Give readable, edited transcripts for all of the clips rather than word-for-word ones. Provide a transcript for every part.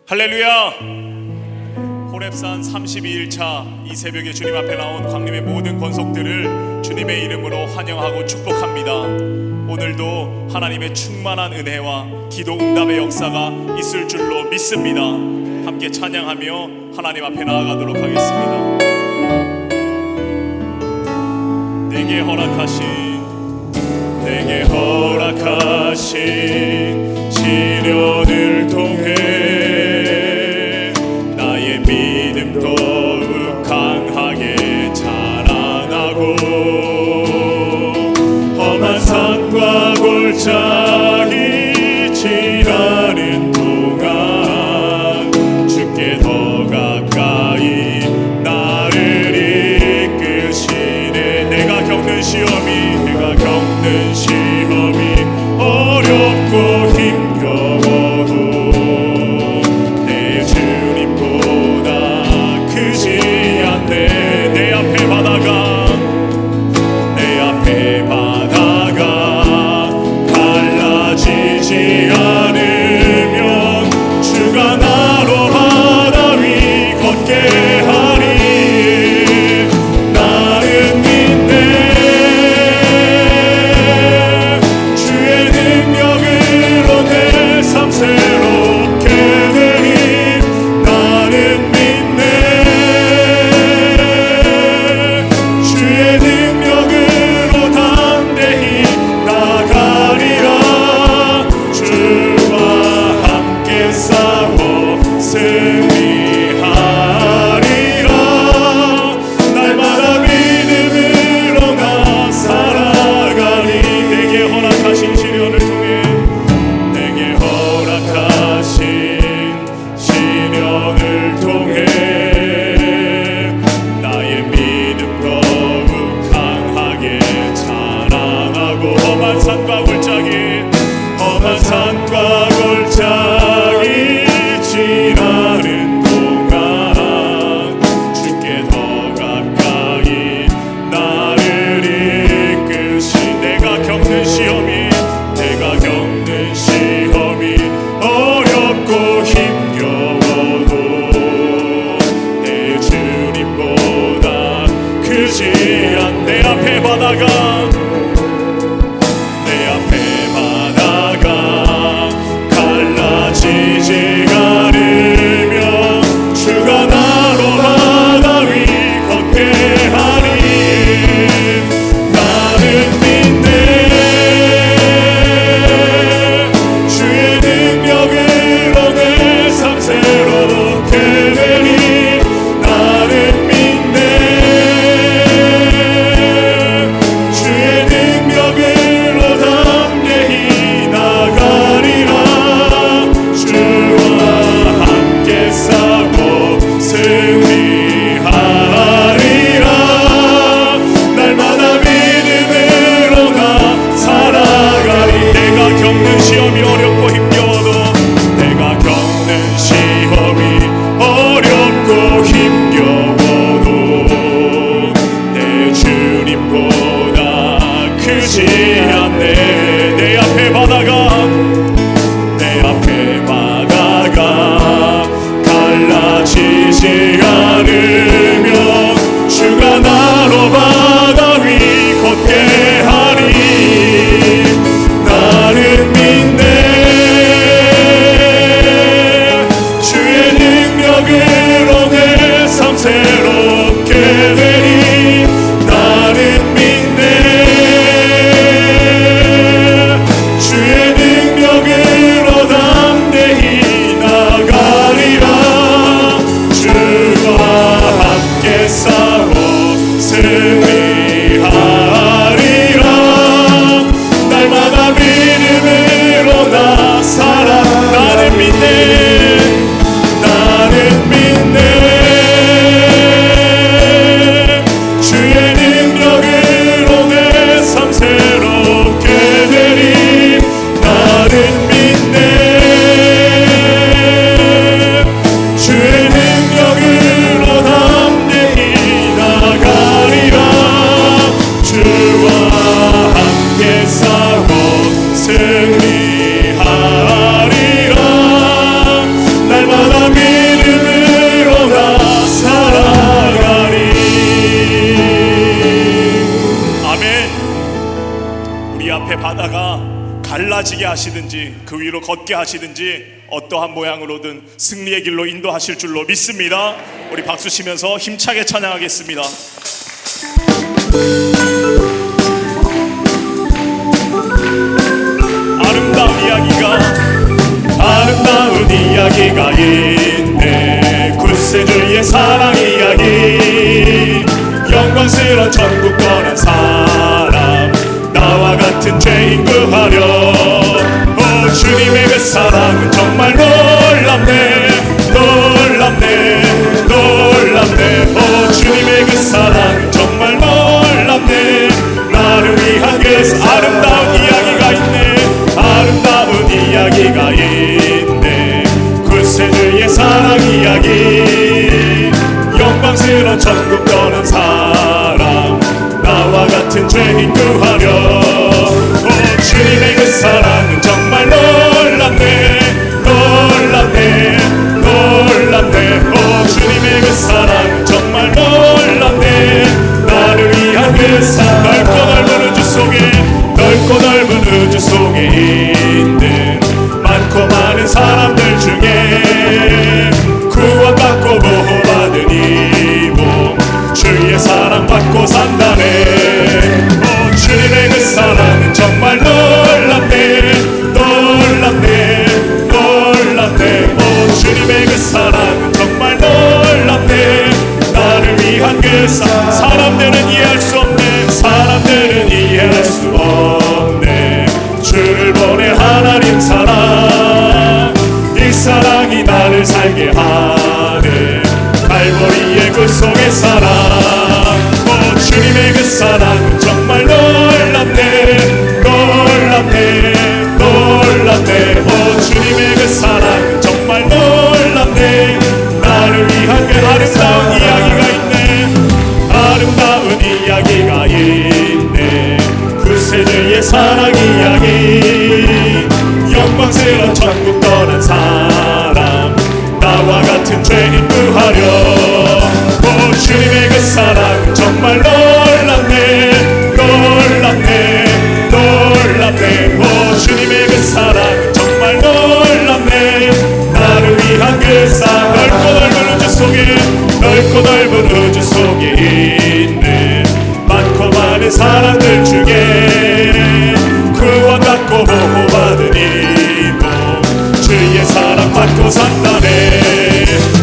할렐루야. 호렙산 32일차 이 새벽에 주님 앞에 나온 광림의 모든 권속들을 주님의 이름으로 환영하고 축복합니다. 오늘도 하나님의 충만한 은혜와 기도 응답의 역사가 있을 줄로 믿습니다. 함께 찬양하며 하나님 앞에 나아가도록 하겠습니다. 내게 허락하신 시련을 통해 나의 믿음 더욱 강하게 자라나고 험한 산과 골짜기 지나는 동안 주께 더 가까이 나를 이끄시네. 내가 겪는 시험이 어렵고 힘겨워도 내 주님보다 크지 않네. 내 앞에 바다가 갈라지지 않으면 주가 나로 바다 위 걷게 하리. 나는 믿네. 주의 능력으로 내 삶 새롭게 되리. 나는 믿네. 주의 능력으로 담대히 나가리라. 주와 함께 싸워 승리하리라. 날마다 믿음으로 나 살아가리. 내게 허락하신 시련을 통해 나의 믿음 더욱 강하게 자라나고 험한 산과 골짜기 지나는 동안 주께 더 가까이 나를 이끄시. 내가 겪는 시험이 어렵고 힘겨워도 내 주님보다 크지 않네. 내 앞에 바다가 갈라지지 않으면 주가 나로 바다 위 걷게 하리. 나는 믿네. 주의 능력으로 내 삶 새롭게 되리. 나는 믿네. 주의 능력으로 담대히 나가리라. 주와 함께 싸워 승리하리라. 날마다 믿음으로 나 살아가리. 내가 겪는 시험이 어렵고 힘겨워도 내 주님보다 크지 않네. 내 앞에 바다가 갈라지지 않으면 주가 나로 바다 위 걷게 하리. 나는 믿네. 주의 능력으로 내 삶 새롭게 되리. 나는 믿네. 주의 능력으로 담대히 나가리라. 주와 함께 싸워 승리하리라. 날마다 믿음으로 나 살아. 나는 믿네. 주의 능력으로 내 삶 새롭게 되리. 나는 믿네. 주의 능력으로 담대히 나가리라. 주와 함께 싸워 승리하리라. 하시든지 그 위로 걷게 하시든지 어떠한 모양으로든 승리의 길로 인도하실 줄로 믿습니다. 우리 박수 치면서 힘차게 찬양하겠습니다. 아름다운 이야기가 있네. 구세주의 사랑 이야기. 영광스러운 천국 떠난 사람, 나와 같은 죄인 구하려. 오 주님의 그 사랑은 정말 놀랍네. 놀랍네 놀랍네. 오 주님의 그 사랑은 정말 놀랍네. 나를 위한 그 아름다운 이야기가 있네. 아름다운 이야기가 있네. 구세주의 사랑 이야기. 영광스러운 천국 떠난 사람, 나와 같은 죄인 구하려. 오 주님의 그 사랑은 정말 놀랍네. 놀랍네 놀랍네. 오 주님의 그 사랑은 정말 놀랍네. 나를 위한 그 사랑. 넓고 넓은 우주 속에, 넓고 넓은 우주 속에 있는 많고 많은 사람들 중에 구원받고 보호받은 이 몸, 주의 사랑받고 산다네. 오 주님의 그 사랑은 정말 놀랍네. 놀랍네 놀랍네. 오 주님의 그 사랑은 정말 놀랍네. 나를 위한 그 사람들은 이해할 수 없네. 사람들은 이해할 수 없네. 주를 보내 하나님 사랑, 이 사랑이 나를 살게 하네. 갈보리의 구속의 사랑. 오 주님의 그 사랑은 정말 놀랍네. 놀랍네 놀랍네. 오 주님의 그 사랑은 정말 놀랍네. 나를 위한 그 아름다운 이야기가 있네. 아름다운 이야기가 있네. 구세주의 사랑 이야기. 영광스러운 천국 떠난 사람, 나와 같은 죄인 구하려. 오 주님의 그 사랑 정말 놀랍네. 놀랍네 놀랍네. 오 주님의 그 사랑 정말 놀랍네. 나를 위한 그 사랑. 넓고 넓은 우주 속에, 넓고 넓은 우주 속에 있는 많고 많은 사람들 중에 구원받고 보호받은 이 몸, 주의 사랑받고 산다네.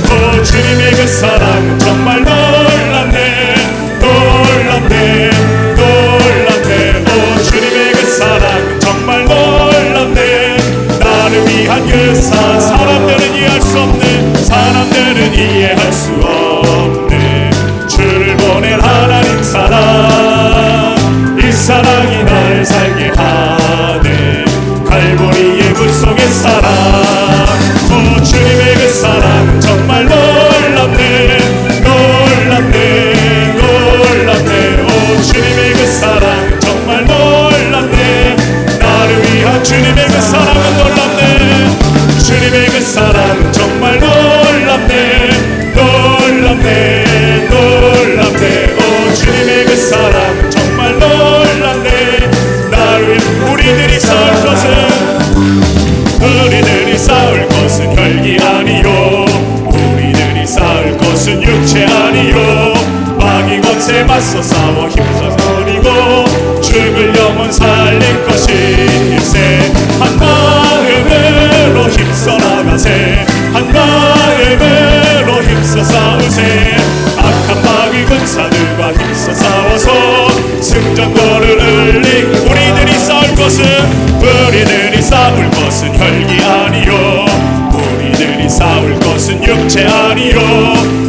오 주님의 그 사랑은 정말 놀랍네. 놀랍네 놀랍네. 오 주님의 그 사랑은 정말 놀랍네. 나를 위한 그 사람들은 이해할 수 없네. 사람들은 이해할 수 없네. 주를 보낸 하나님 사랑, 이 사랑이 날 살게 하네. 갈보리의 구속의 사랑. 오 주님의 그 사랑 정말 놀랍네. 놀랍네 놀랍네. 오 주님의 그 사랑 정말 놀랍네. 나를 위한 주님의 그 사랑은 놀랍네. 주님의 그 사랑은 정말 놀랍네. 놀랍네 놀랍네. 오 주님의 그 사랑은 정말 놀랍네. 나를 우리들이 싸울 것은 혈기 아니요. 우리들이 싸울 것은 육체 아니요. 마귀 권세 맞서 싸워 힘써 버리고 죽을 영혼 살릴 것이 일세. 한 마음으로 힘써 나가세. 한 마음으로 힘써 싸우세. 악한 마귀 군사들과 힘써 싸워서 승전거를 흘리고. 우리들이 싸울 것은 혈기 아니요. 우리들이 싸울 것은 육체 아니요.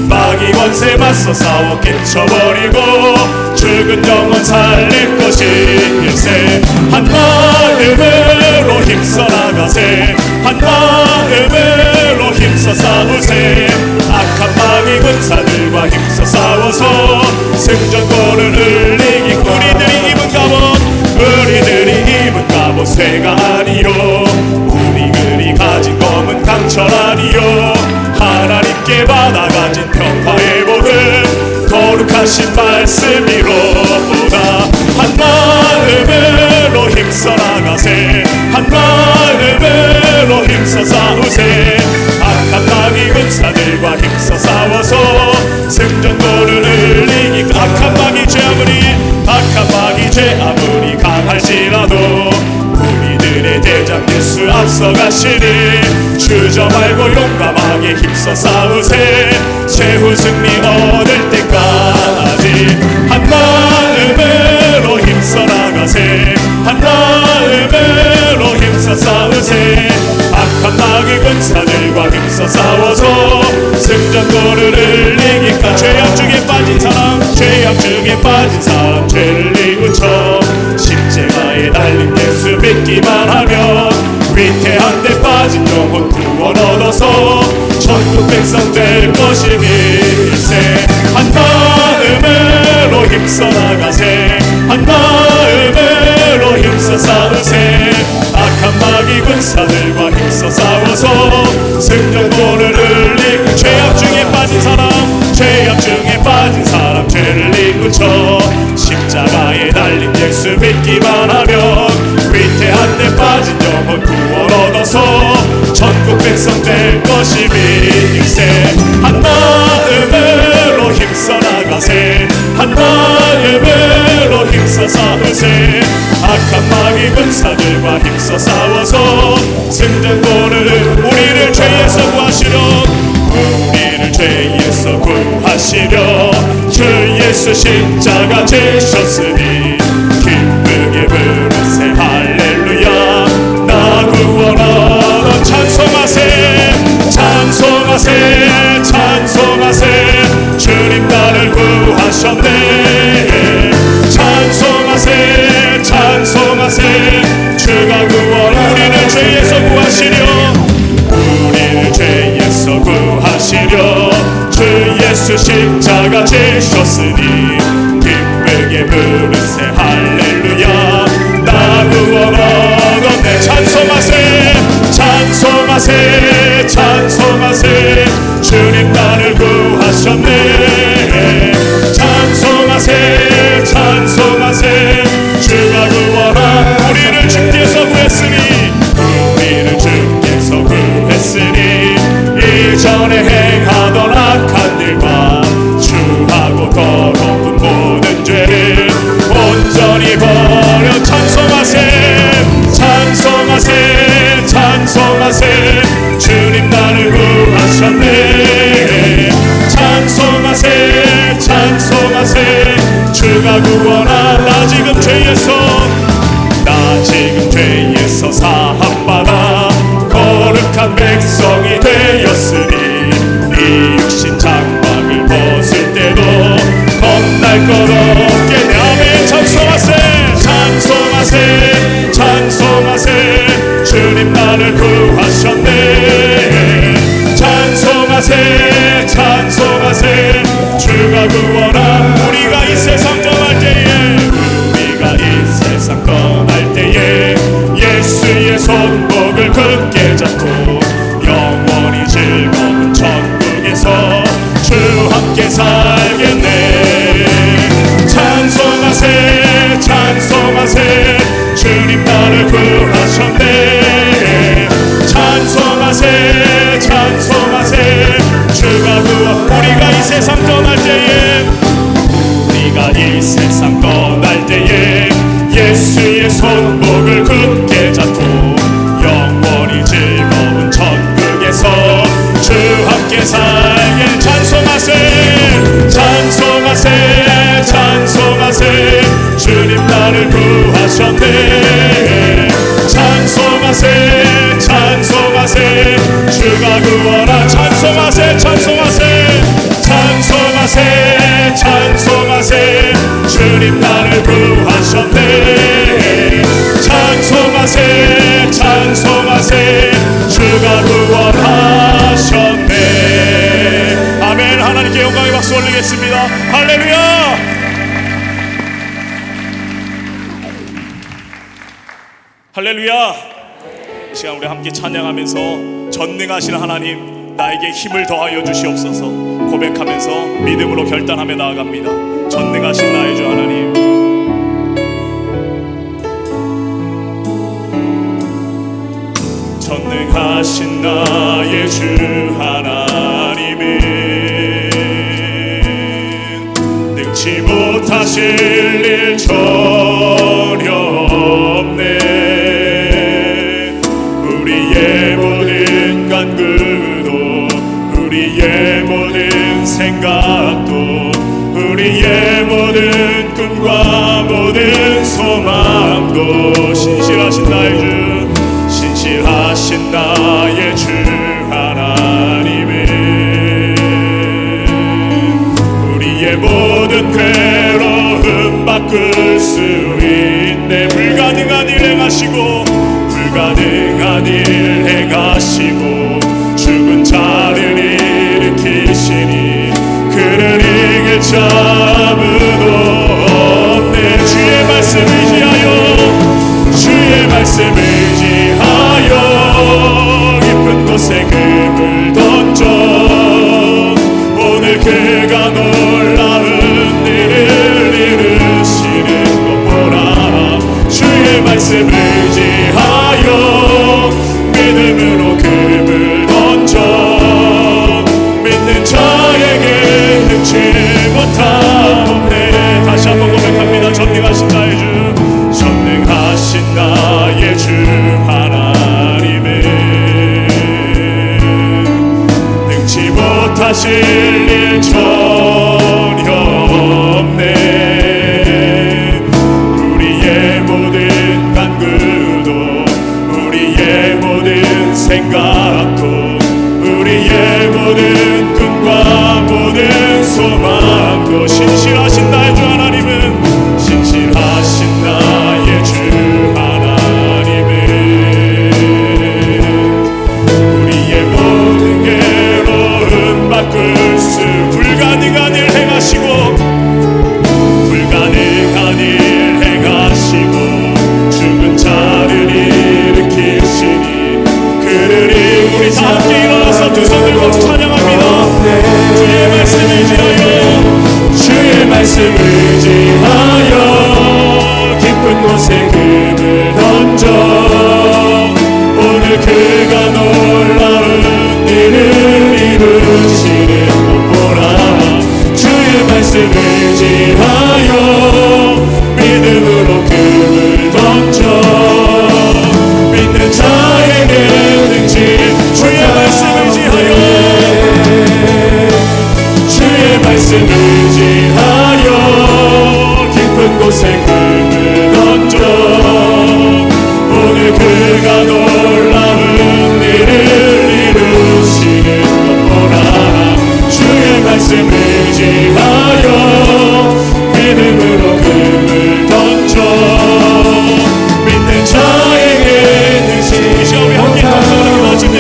마귀 권세 맞서 싸워 깨쳐버리고 죽은 영혼 살릴 것이 일세. 한 마음으로 힘써 나가세. 한 마음으로 힘써 싸우세. 악한 마귀 군사들과 힘써 싸워서 승전거를 흘리기. 우리들이 입은 갑옷, 우리들이 입은 갑옷 쇠가 아니요. 우리들이 가진 검은 강철 아니요. 하나님께 받아가진 평화의 모든 거룩하신 말씀이로다. 한 마음으로 힘써 나가세. 한 마음 앞서가시니 주저 말고 용감하게 힘써 싸우세. 최후 승리 얻을 때까지 한 마음으로 힘써 나가세. 한 마음으로 힘써 싸우세. 악한 마귀 군사들과 힘써 싸워서 승전골을 흘리기까. 죄악 중에 빠진 사람, 죄악 중에 빠진 사람 죄를 뉘우쳐 십자가에 달린 예수 믿기만 하면 위태한 데 빠진 영혼 구원 얻어서 천국 백성 될 것임일세. 한 마음으로 힘써 나가세. 한 마음으로 힘써 싸우세. 악한 마귀 군사들과 힘써 싸워서 승전골을 흘리고. 죄악 중에 빠진 사람, 죄악 중에 빠진 사람 죄를 뉘우쳐 십자가에 달린 예수 믿기만 하면 위태한 데 빠진 영혼 구원 얻어서 천국 백성 될 것임일세. 한 마음으로 힘써 나가세. 한 마음으로 힘써 싸우세. 악한 마귀 군사들과 힘써 싸워서 승전골을. 우리를 죄에서 구하시려, 우리를 죄에서 구하시려 주 예수 십자가 지셨으니 기쁘게 부르세. 할렐루야. 나 구원하러 찬송하세. 찬송하세. 찬송하세. 주님 나를 구하셨네. 찬송하세. 찬송하세. 주가 구원하러. 우리를 죄에서 구하시려, 우리를 죄에서 구하시려 주 예수 십자가 지셨으니 기쁘게 부르세. 할렐루야. 나 구원 얻었네. 찬송하세. 찬송하세. 찬송하세. 주님 나를 구하셨네. 찬송하세. 찬송하세. 주가 구원한. 우리를 주께서 구했으니, 우리를 주께서 구했으니 이전에 행하던 악한 일과 주하고 더러운 모든 죄를 온전히 버려. 찬송하세. 찬송하세. 찬송하세. 주님 나를 구하셨네. 찬송하세. 찬송하세. 주가 구원하라. 지금 죄에서, 나 지금 죄에서 사함받아 거룩한 백성이 되었으니 네 육신 장막을 벗을 때도 겁날 것 없게. 아멘. 찬송하세. 찬송하세. 찬송하세. 주님 나를 구하셨네. 찬송하세. 찬송하세. 주가 구원한. 우리가 이 세상 떠날 때에, 우리가 이 세상 떠날 때에 예수의 손목을 굳게 잡고 영원히 즐거운 천국에서 주 함께 살겠네. 찬송하세. 찬송하세. 주님 나를 구하셨네. 찬송하세. 찬송하세. 주가 구원. 우리가 이 세상 떠날 때에, 우리가 이 세상 떠날 때에 예수의 손목을 굳게 잡고 영원히 즐거운 천국에서 주 함께 살게. 찬송하세. 찬송하세. 찬송하세. 주님 나를 구하셨네. 찬송하세. 찬송하세. 주가 구원한. 찬송하세. 찬송하세. 찬송하세. 찬송하세. 주님 나를 구하셨네. 찬송하세. 찬송하세. 주가 구원하셨네. 아멘. 하나님께 영광의 박수 올리겠습니다. 할렐루야. 할렐루야. 이 시간 우리 함께 찬양하면서 전능하신 하나님, 나에게 힘을 더하여 주시옵소서 고백하면서 믿음으로 결단하며 나아갑니다. 전능하신 나의 주 하나님, 전능하신 나의 주 하나님은 능치 못하실 일 전혀 없네. 우리의 꿈과 모든 소망도 신실하신 나의 주, 신실하신 나의 주 하나님은 우리의 모든 괴로움 바꿀 수 있네. 불가능한 일 행하시고, 불가능한 일 행하시고, 죽은 자를 일으키시니 그를 이길 자는 없네. 주의 말씀 의지하여, 주의 말씀 의지하여 깊은 곳에 금을 던져 오늘 그가 놀라운 일을 이루시는 것 보라. 주의 말씀 의지하여 믿음으로 금을 던져 믿는 자에게 능치 못하옵네. 다시 한번 고백합니다. 전능하신 나의 주, 전능하신 나의 주 하나님은 능치 못하실 일 전혀 없네. 우리의 모든 간구도, 우리의 모든 생각도, 우리의 모든 꿈과 모든 소망도 신실하신 나의 주 하나님은, 신실하신 나의 주 하나님은 우리의 모든 괴로움 바꿀 수, 불가능한 일 행하시고, 불가능한 일 행하시고, 죽은 자를 일으키시니 그를 우리 다 함께 일어나서 두 손 들고 찬양합니다. 주의 말씀 의지하여, 주의 말씀 의지하여 깊은 곳에 금을 던져 오늘 그가 놀라운 일을 이루시는 것 보라. 주의 말씀 의지하여 믿음으로 금을 던져 믿는 자에게 능치. 주의 말씀 의지하여, 주의 말씀 의지하여 깊은 곳에 금을 던져 오늘 그가 놀라운 일을 이루시는 것 보라. 주의 말씀 의지하여 믿음으로 금을 던져 믿는 자에게 능치. 이 시간 우리 함께 통성으로 기도하시니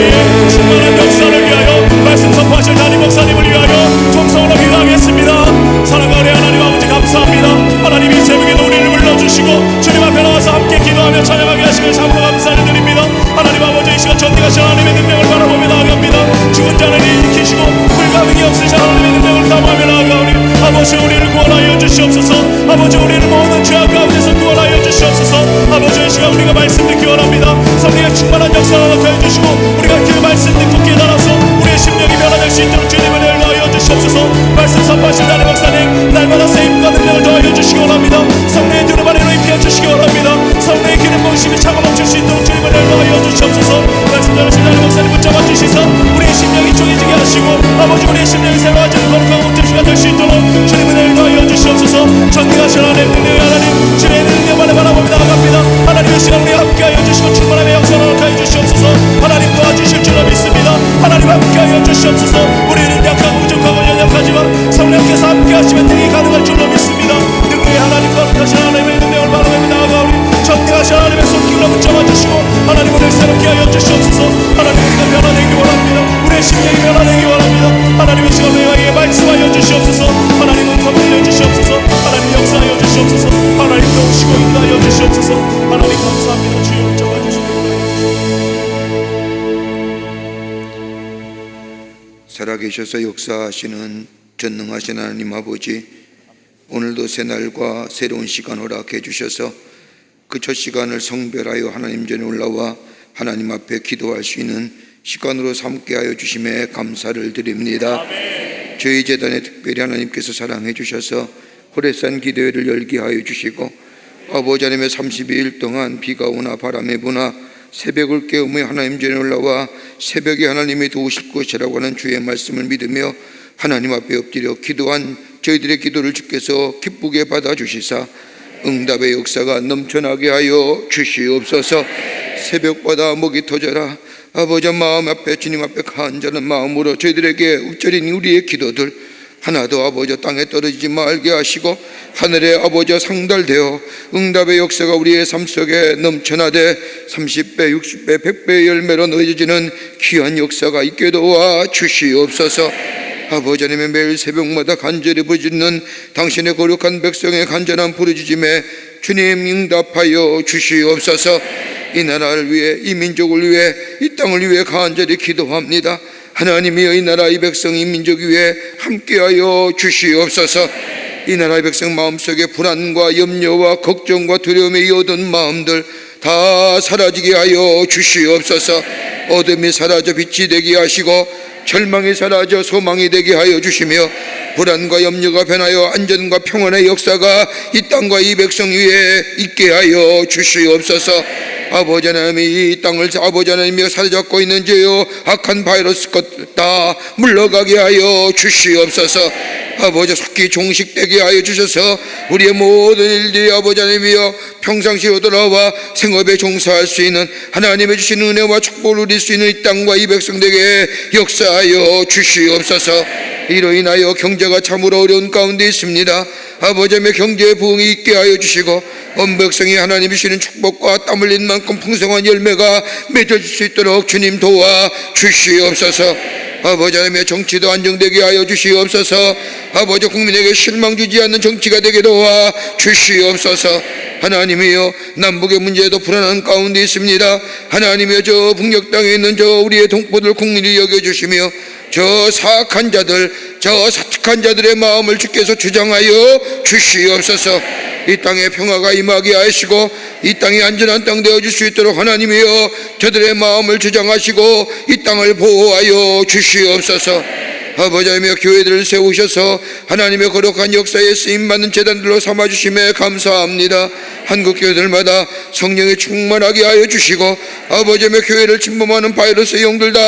충만한 역사를 위하여, 말씀 선포하실 담임 목사님을 위하여 통성으로 기도하겠습니다. 사랑하는 우리 하나님 아버지 감사합니다. 하나님 이 새벽에도 우리를 불러주시고 주님 앞에 나와서 함께 기도하며 찬양하게 하시길 참으로 감사를 드립니다. 하나님 아버지 이 시간 전능하신 하나님의 능력을 바라보며 나아갑니다. 죽은 자를 일으키시고 불가능이 없으신 하나님의 능력을 사모하며 나아가오니 아버지 우리를 구원하여 주시옵소서. 아버지 우리를 모든 죄악 가운데서 구원하여 주시옵소서. 아버지 이 시간 우리가 말씀 듣기 원합니다. 성령의 충만한 역사를 나타내 주시고 우리가 그 말씀 듣고 깨달아서 우리의 심령이 변화될 수 있도록 주님을 인도하여 주시옵소서. 말씀 선포하신 나의 목사님 날마다 세임과 능력을 더하여 주시기 원합니다. 성령의 두루 아래로 입혀 주시기 원합니다. 성령의 기름 부으심이 차고 넘칠 수 있도록 주님을 인도하여 주시옵소서. 말씀 전하신 나의 목사님 붙잡아 주시서 우리의 심령이 쪼개지게 하시고 아버지 우리의 심령이 새로워지는 거룩한 목적지가 될 수 있도록 주님을 인도하여 주시옵소서. 전능하신 하나님, 능력의 하나님, 주의 능력만을 바라보며 나아갑니다. 하나님의 시간 우리 함께하여 주시고 충만함의 역사를 나타내 주시옵소서. 하나님 도와주실 줄로 믿습니다. 하나님 함께하여 주시옵소서. 우리는 약하고 부족하고 연약하지만 성령께서 함께하시면 등이 가능할 줄로 믿습니다. 능력의 하나님, 거룩하신 하나님의 능력을 바라보며 나아가오니 전능하신 하나님의 손길로 붙잡아 주시고 하나님 우리를 새롭게 하여 주시옵소서. 하나님 우리가 변화되기 원합니다. 우리의 심령이 변화되기 원합니다. 하나님의 시간 우리에게 말씀하여 주시옵소서. 하나님 음성 들려주시옵소서. 하나님 역사하여 주시옵소서. 하나님 도우시고 인도하여 주시옵소서. 하나님 감사합니다. 주여 붙잡아 주시고 살아계셔서 역사하시는 전능하신 하나님 아버지, 오늘도 새날과 새로운 시간 허락해 주셔서 그 첫 시간을 성별하여 하나님 전에 올라와 하나님 앞에 기도할 수 있는 시간으로 삼게 하여 주심에 감사를 드립니다. 아멘. 저희 재단에 특별히 하나님께서 사랑해 주셔서 호레산 기도회를 열게 하여 주시고 아버지 하나님의 32일 동안 비가 오나 바람이 부나 새벽을 깨우며 하나님 전에 올라와 새벽에 하나님이 도우실 것이라고 하는 주의 말씀을 믿으며 하나님 앞에 엎드려 기도한 저희들의 기도를 주께서 기쁘게 받아주시사 응답의 역사가 넘쳐나게 하여 주시옵소서. 새벽마다 목이 터져라 아버지 마음 앞에 주님 앞에 간절한 마음으로 저희들에게 읊조린 우리의 기도들 하나도 아버지 땅에 떨어지지 말게 하시고 하늘의 아버지 상달되어 응답의 역사가 우리의 삶 속에 넘쳐나되 30배 60배 100배의 열매로 넣어지는 귀한 역사가 있게 도와 주시옵소서. 아버지 하나님의 매일 새벽마다 간절히 부르짖는 당신의 거룩한 백성의 간절한 부르짖음에 주님 응답하여 주시옵소서. 이 나라를 위해 이 민족을 위해 이 땅을 위해 간절히 기도합니다. 하나님이여 이 나라 이 백성 이 민족 위에 함께하여 주시옵소서. 이 나라의 백성 마음속에 불안과 염려와 걱정과 두려움에 이어든 마음들 다 사라지게 하여 주시옵소서. 어둠이 사라져 빛이 되게 하시고 절망이 사라져 소망이 되게 하여 주시며 불안과 염려가 변하여 안전과 평안의 역사가 이 땅과 이 백성 위에 있게 하여 주시옵소서. 아버지 하나님이 이 땅을 아버지 하나님이 사로잡고 있는 죄요 악한 바이러스 것 다 물러가게 하여 주시옵소서. 아버지 속히 종식되게 하여 주셔서 우리의 모든 일들이 아버지 하나님이여 평상시로 돌아와 생업에 종사할 수 있는 하나님의 주신 은혜와 축복을 누릴 수 있는 이 땅과 이 백성들에게 역사하여 주시옵소서. 이로 인하여 경제가 참으로 어려운 가운데 있습니다. 아버지 하나님의 경제의 부흥이 있게 하여 주시고 온 백성이 하나님이 주시는 축복과 땀 흘린 만큼 풍성한 열매가 맺어질 수 있도록 주님 도와 주시옵소서. 아버지 하나님의 정치도 안정되게 하여 주시옵소서. 아버지 국민에게 실망 주지 않는 정치가 되게 도와 주시옵소서. 하나님이여 남북의 문제도 불안한 가운데 있습니다. 하나님이여 저 북녘 땅에 있는 저 우리의 동포들 국민을 여겨주시며 저 사악한 자들 저 사특한 자들의 마음을 주께서 주장하여 주시옵소서. 이 땅에 평화가 임하게 하시고 이 땅이 안전한 땅 되어줄 수 있도록 하나님이여 저들의 마음을 주장하시고 이 땅을 보호하여 주시옵소서. 아버지 하나님의 교회들을 세우셔서 하나님의 거룩한 역사에 쓰임받는 재단들로 삼아주심에 감사합니다. 한국 교회들마다 성령이 충만하게 하여 주시고 아버지 하나님의 교회를 침범하는 바이러스의 영들 다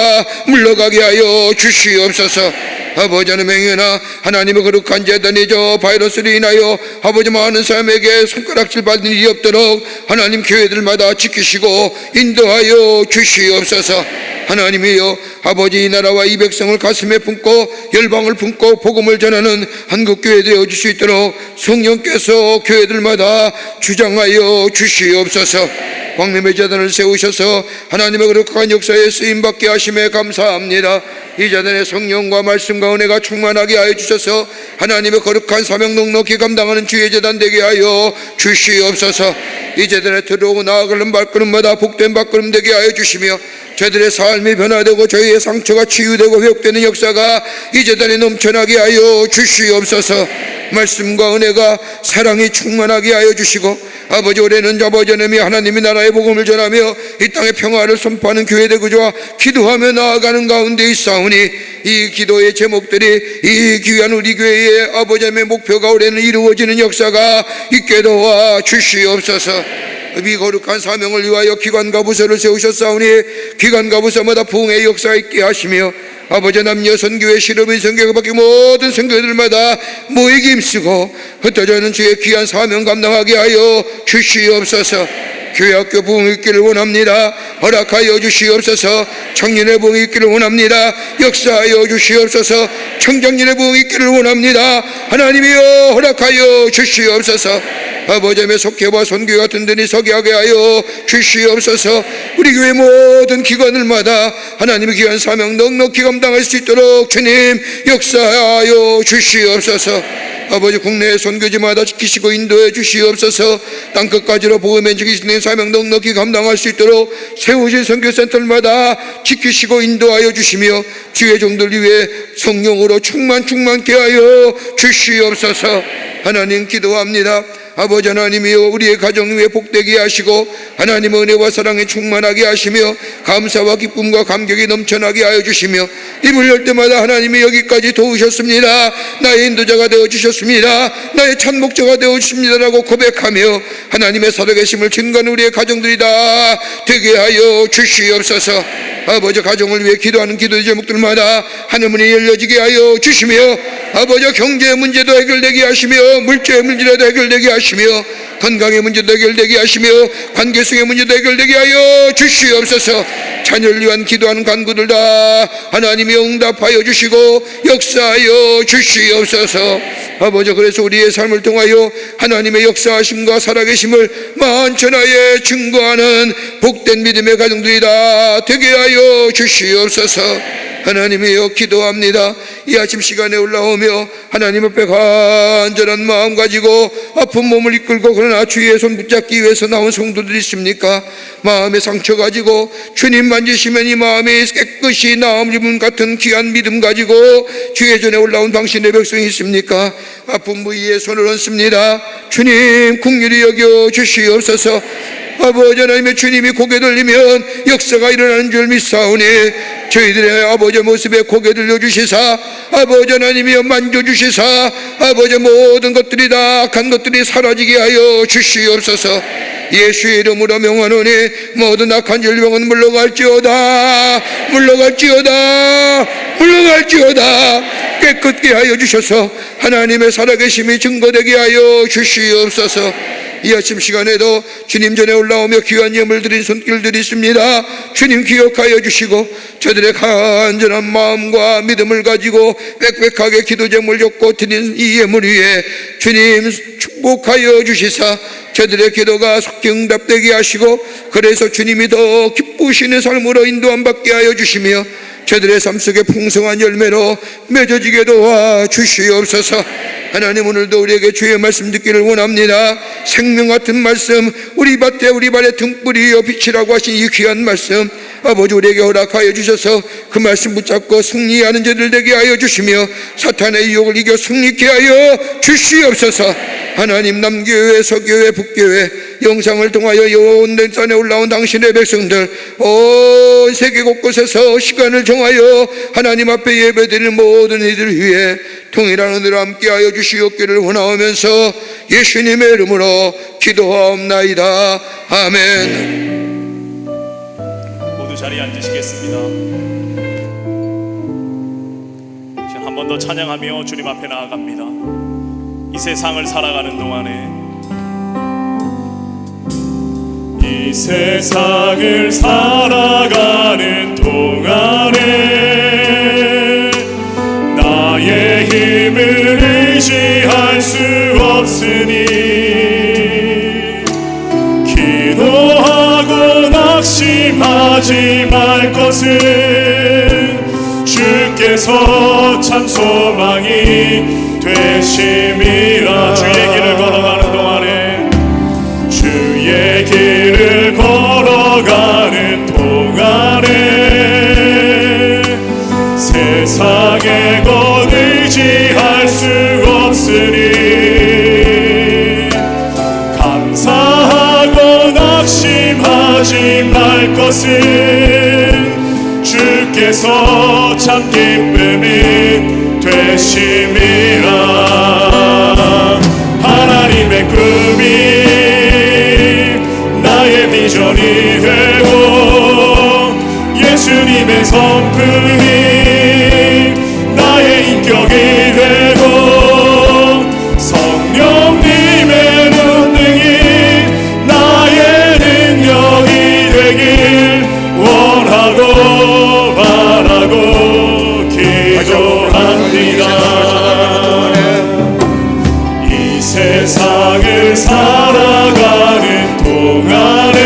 물러가게 하여 주시옵소서. 아버지 하나님의 행여나 하나님의 거룩한 재단이 저 바이러스로 인하여 아버지 많은 사람에게 손가락질 받는 일이 없도록 하나님 교회들마다 지키시고 인도하여 주시옵소서. 하나님이여 아버지 이 나라와 이 백성을 가슴에 품고 열방을 품고 복음을 전하는 한국교회 되어줄 수 있도록 성령께서 교회들마다 주장하여 주시옵소서. 광림의 재단을 세우셔서 하나님의 거룩한 역사에 쓰임받게 하심에 감사합니다. 이 재단의 성령과 말씀과 은혜가 충만하게 하여 주셔서 하나님의 거룩한 사명 넉넉히 감당하는 주의 재단 되게 하여 주시옵소서. 이 재단에 들어오고 나아가는 발걸음마다 복된 발걸음 되게 하여 주시며 저들의 삶이 변화되고 저희의 상처가 치유되고 회복되는 역사가 이 재단에 넘쳐나게 하여 주시옵소서. 말씀과 은혜가 사랑이 충만하게 하여 주시고 아버지 올해는 아버지 하나님이 하나님의 나라의 복음을 전하며 이 땅의 평화를 선포하는 교회 되고자 기도하며 나아가는 가운데 있사오니 이 기도의 제목들이 이 귀한 우리 교회의 아버지 하나님의 목표가 올해는 이루어지는 역사가 있게 도와 주시옵소서. 이 거룩한 사명을 위하여 기관과 부서를 세우셨사오니 기관과 부서마다 부흥의 역사가 있게 하시며 아버지 남녀 선교회 실업인 선교회 밖에 모든 선교들마다 모이기 힘쓰고 흩어져 있는 주의 귀한 사명 감당하게 하여 주시옵소서. 교회학교 부흥이 있기를 원합니다. 허락하여 주시옵소서. 청년의 부흥이 있기를 원합니다. 역사하여 주시옵소서. 청장년의 부흥이 있기를 원합니다. 하나님이여 허락하여 주시옵소서. 아버지 하나님의 속회와 선교회 같은 데니 서게 하게 하여 주시옵소서. 우리 교회 모든 기관들마다 하나님의 귀한 사명 넉넉히 감당할 수 있도록 주님 역사하여 주시옵소서. 아버지 국내 선교지마다 지키시고 인도해 주시옵소서. 땅끝까지로 복음에 지키시는 사명 넉넉히 감당할 수 있도록 세우신 선교센터마다 지키시고 인도하여 주시며 주의 종들 위해 성령으로 충만케 하여 주시옵소서. 하나님 기도합니다. 아버지 하나님이여 우리의 가정 위에 복되게 하시고 하나님의 은혜와 사랑에 충만하게 하시며 감사와 기쁨과 감격이 넘쳐나게 하여 주시며 입을 열 때마다 하나님이 여기까지 도우셨습니다. 나의 인도자가 되어주셨습니다. 나의 참목자가 되어주십니다라고 고백하며 하나님의 살아계심을 증거하는 우리의 가정들이 다 되게 하여 주시옵소서. 아버지 가정을 위해 기도하는 기도 제목들마다 하늘문이 열려지게 하여 주시며 아버지 경제 문제도 해결되게 하시며 물질의 문제도 해결되게 하시며 건강의 문제도 해결되게 하시며 관계성의 문제도 해결되게 하여 주시옵소서. 자녀를 위한 기도하는 간구들 다 하나님이 응답하여 주시고 역사하여 주시옵소서. 아버지 그래서 우리의 삶을 통하여 하나님의 역사하심과 살아계심을 만천하에 증거하는 복된 믿음의 가정들이 다 되게 하여 주시옵소서. 하나님이여 기도합니다. 이 아침 시간에 올라오며 하나님 앞에 간절한 마음 가지고 아픈 몸을 이끌고 그러나 주의 손 붙잡기 위해서 나온 성도들이 있습니까? 마음에 상처 가지고 주님 만지시면 이 마음이 깨끗이 나음 입은 같은 귀한 믿음 가지고 주의 전에 올라온 당신의 백성이 있습니까? 아픈 부위에 손을 얹습니다. 주님 긍휼히 여겨 주시옵소서. 아버지 하나님의 주님이 고개 돌리면 역사가 일어나는 줄 믿사오니 저희들의 아버지 모습에 고개 들려주시사 아버지 하나님이여 만져주시사 아버지 모든 것들이 다 악한 것들이 사라지게 하여 주시옵소서. 예수의 이름으로 명하노니 모든 악한 질병은 물러갈지어다 물러갈지어다 물러갈지어다. 깨끗게 하여 주셔서 하나님의 살아계심이 증거되게 하여 주시옵소서. 이 아침 시간에도 주님 전에 올라오며 귀한 예물 드린 손길들이 있습니다. 주님 기억하여 주시고 저들의 간절한 마음과 믿음을 가지고 빽빽하게 기도 제물 줬고 드린 이 예물 위에 주님 축복하여 주시사 저들의 기도가 속히 응답되게 하시고 그래서 주님이 더 기쁘시는 삶으로 인도함 받게 하여 주시며 저들의 삶 속에 풍성한 열매로 맺어지게 도와 주시옵소서. 하나님 오늘도 우리에게 주의 말씀 듣기를 원합니다. 생명 같은 말씀, 우리 밭에 우리 발에 등불이여 빛이라고 하신 이 귀한 말씀 아버지 우리에게 허락하여 주셔서 그 말씀 붙잡고 승리하는 자들 되게 하여 주시며 사탄의 유혹을 이겨 승리케 하여 주시옵소서. 하나님 남교회 서교회 북교회 영상을 통하여 온 산에 올라온 당신의 백성들 온 세계 곳곳에서 시간을 정하여 하나님 앞에 예배드리는 모든 이들 위해 통일한 은혜로 함께하여 주시옵기를 원하오면서 예수님의 이름으로 기도하옵나이다. 아멘. 모두 자리에 앉으시겠습니다. 한 번 더 찬양하며 주님 앞에 나아갑니다. 이 세상을 살아가는 동안에 이 세상을 살아가는 동안에 나의 힘을 의지할 수 없으니 기도하고 낙심하지 말 것은 주께서 참 소망이 되심이라. 주의 길을 걸어가는 동안에 주의 길을 걸어가는 동안에 세상에 곧 의지할 수 없으니 감사하고 낙심하지 말 것은 주께서 참 기쁨이 되심이라. 하나님의 꿈이 나의 비전이 되고 예수님의 성품이 나의 인격이 되고 성령님의 권능이 나의 능력이 되길 원하고 바라고 기도합니다. 이 세상을 살아가는 동안에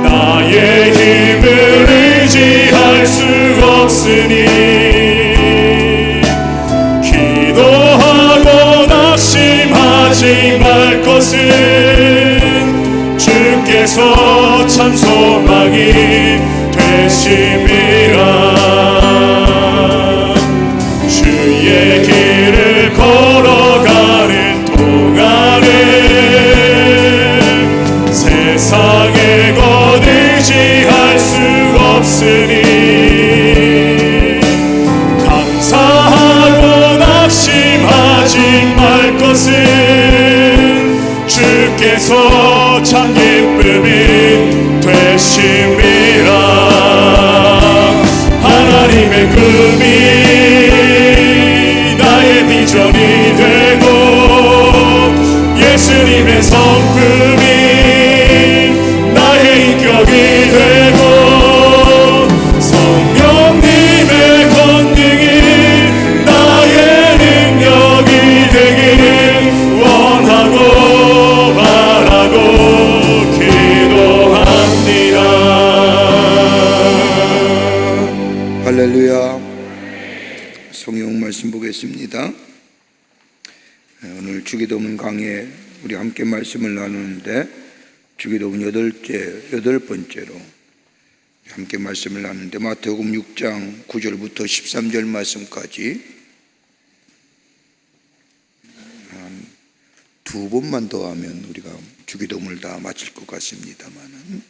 나의 힘을 의지할 수 없으니 기도하고 낙심하지 말 것은 주께서 참 소망이 되심이라. 주의 길을 걸어가는 동안에 세상에 곧 의지할 수 없으니 감사하고 낙심하지 말 것은 주께서 참 기쁨이 되심이라. 성금이 나의 비전이 되고 예수님의 성금이 나의 인격이 되고 성령님의 권능이 나의 능력이 되기를 원하고 바라고 기도합니다. 할렐루야. 성경 말씀 보겠습니다. 오늘 주기도문 강의에 우리 함께 말씀을 나누는데 주기도문 여덟 번째로 함께 말씀을 나누는데 마태복음 6장 9절부터 13절 말씀까지 한 두 번만 더 하면 우리가 주기도문을 다 마칠 것 같습니다만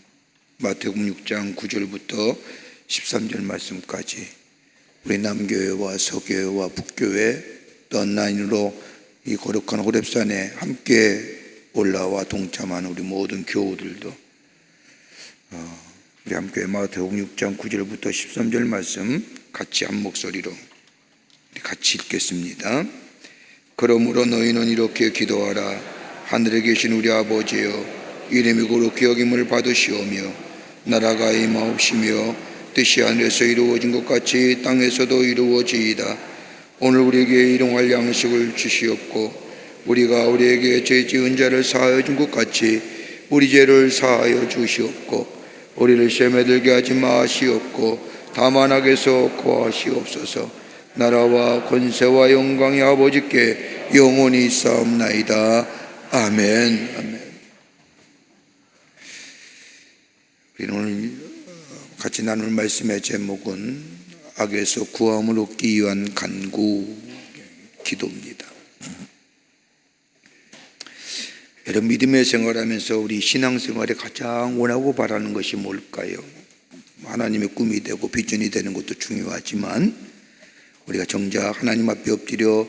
마태복음 6장 9절부터 13절 말씀까지 우리 남교회와 서교회와 북교회 또 온라인으로 이 거룩한 호렙산에 함께 올라와 동참하는 우리 모든 교우들도 우리 함께 마태복음 6장 9절부터 13절 말씀 같이 한 목소리로 같이 읽겠습니다. 그러므로 너희는 이렇게 기도하라. 하늘에 계신 우리 아버지여, 이름이 거룩히 여김을 받으시오며 나라가 임하옵시며 뜻이 하늘에서 이루어진 것 같이 땅에서도 이루어지이다. 오늘 우리에게 일용할 양식을 주시옵고 우리가 우리에게 죄 지은 자를 사하여 준 것 같이 우리 죄를 사하여 주시옵고 우리를 시험에 들게 하지 마시옵고 다만 악에서 구하시옵소서. 나라와 권세와 영광이 아버지께 영원히 있사옵나이다. 아멘. 아멘. 우리는 오늘 같이 나눌 말씀의 제목은 악에서 구함을 얻기 위한 간구 기도입니다. 여러분, 믿음의 생활하면서 우리 신앙생활에 가장 원하고 바라는 것이 뭘까요? 하나님의 꿈이 되고 비전이 되는 것도 중요하지만 우리가 정작 하나님 앞에 엎드려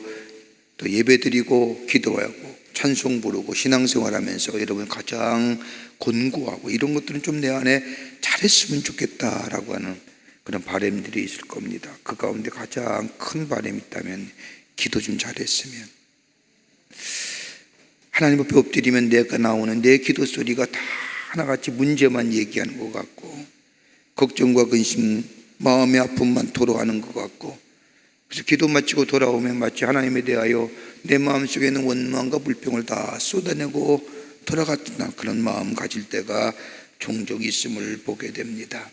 또 예배드리고 기도하고 찬송 부르고 신앙생활하면서 여러분 가장 권고하고 이런 것들은 좀 내 안에 잘했으면 좋겠다라고 하는 그런 바람들이 있을 겁니다. 그 가운데 가장 큰 바람이 있다면 기도 좀 잘했으면. 하나님 앞에 엎드리면 내가 나오는 내 기도 소리가 다 하나같이 문제만 얘기하는 것 같고 걱정과 근심, 마음의 아픔만 토로하는 것 같고 그래서 기도 마치고 돌아오면 마치 하나님에 대하여 내 마음속에 있는 원망과 불평을 다 쏟아내고 돌아갔던 그런 마음 가질 때가 종종 있음을 보게 됩니다.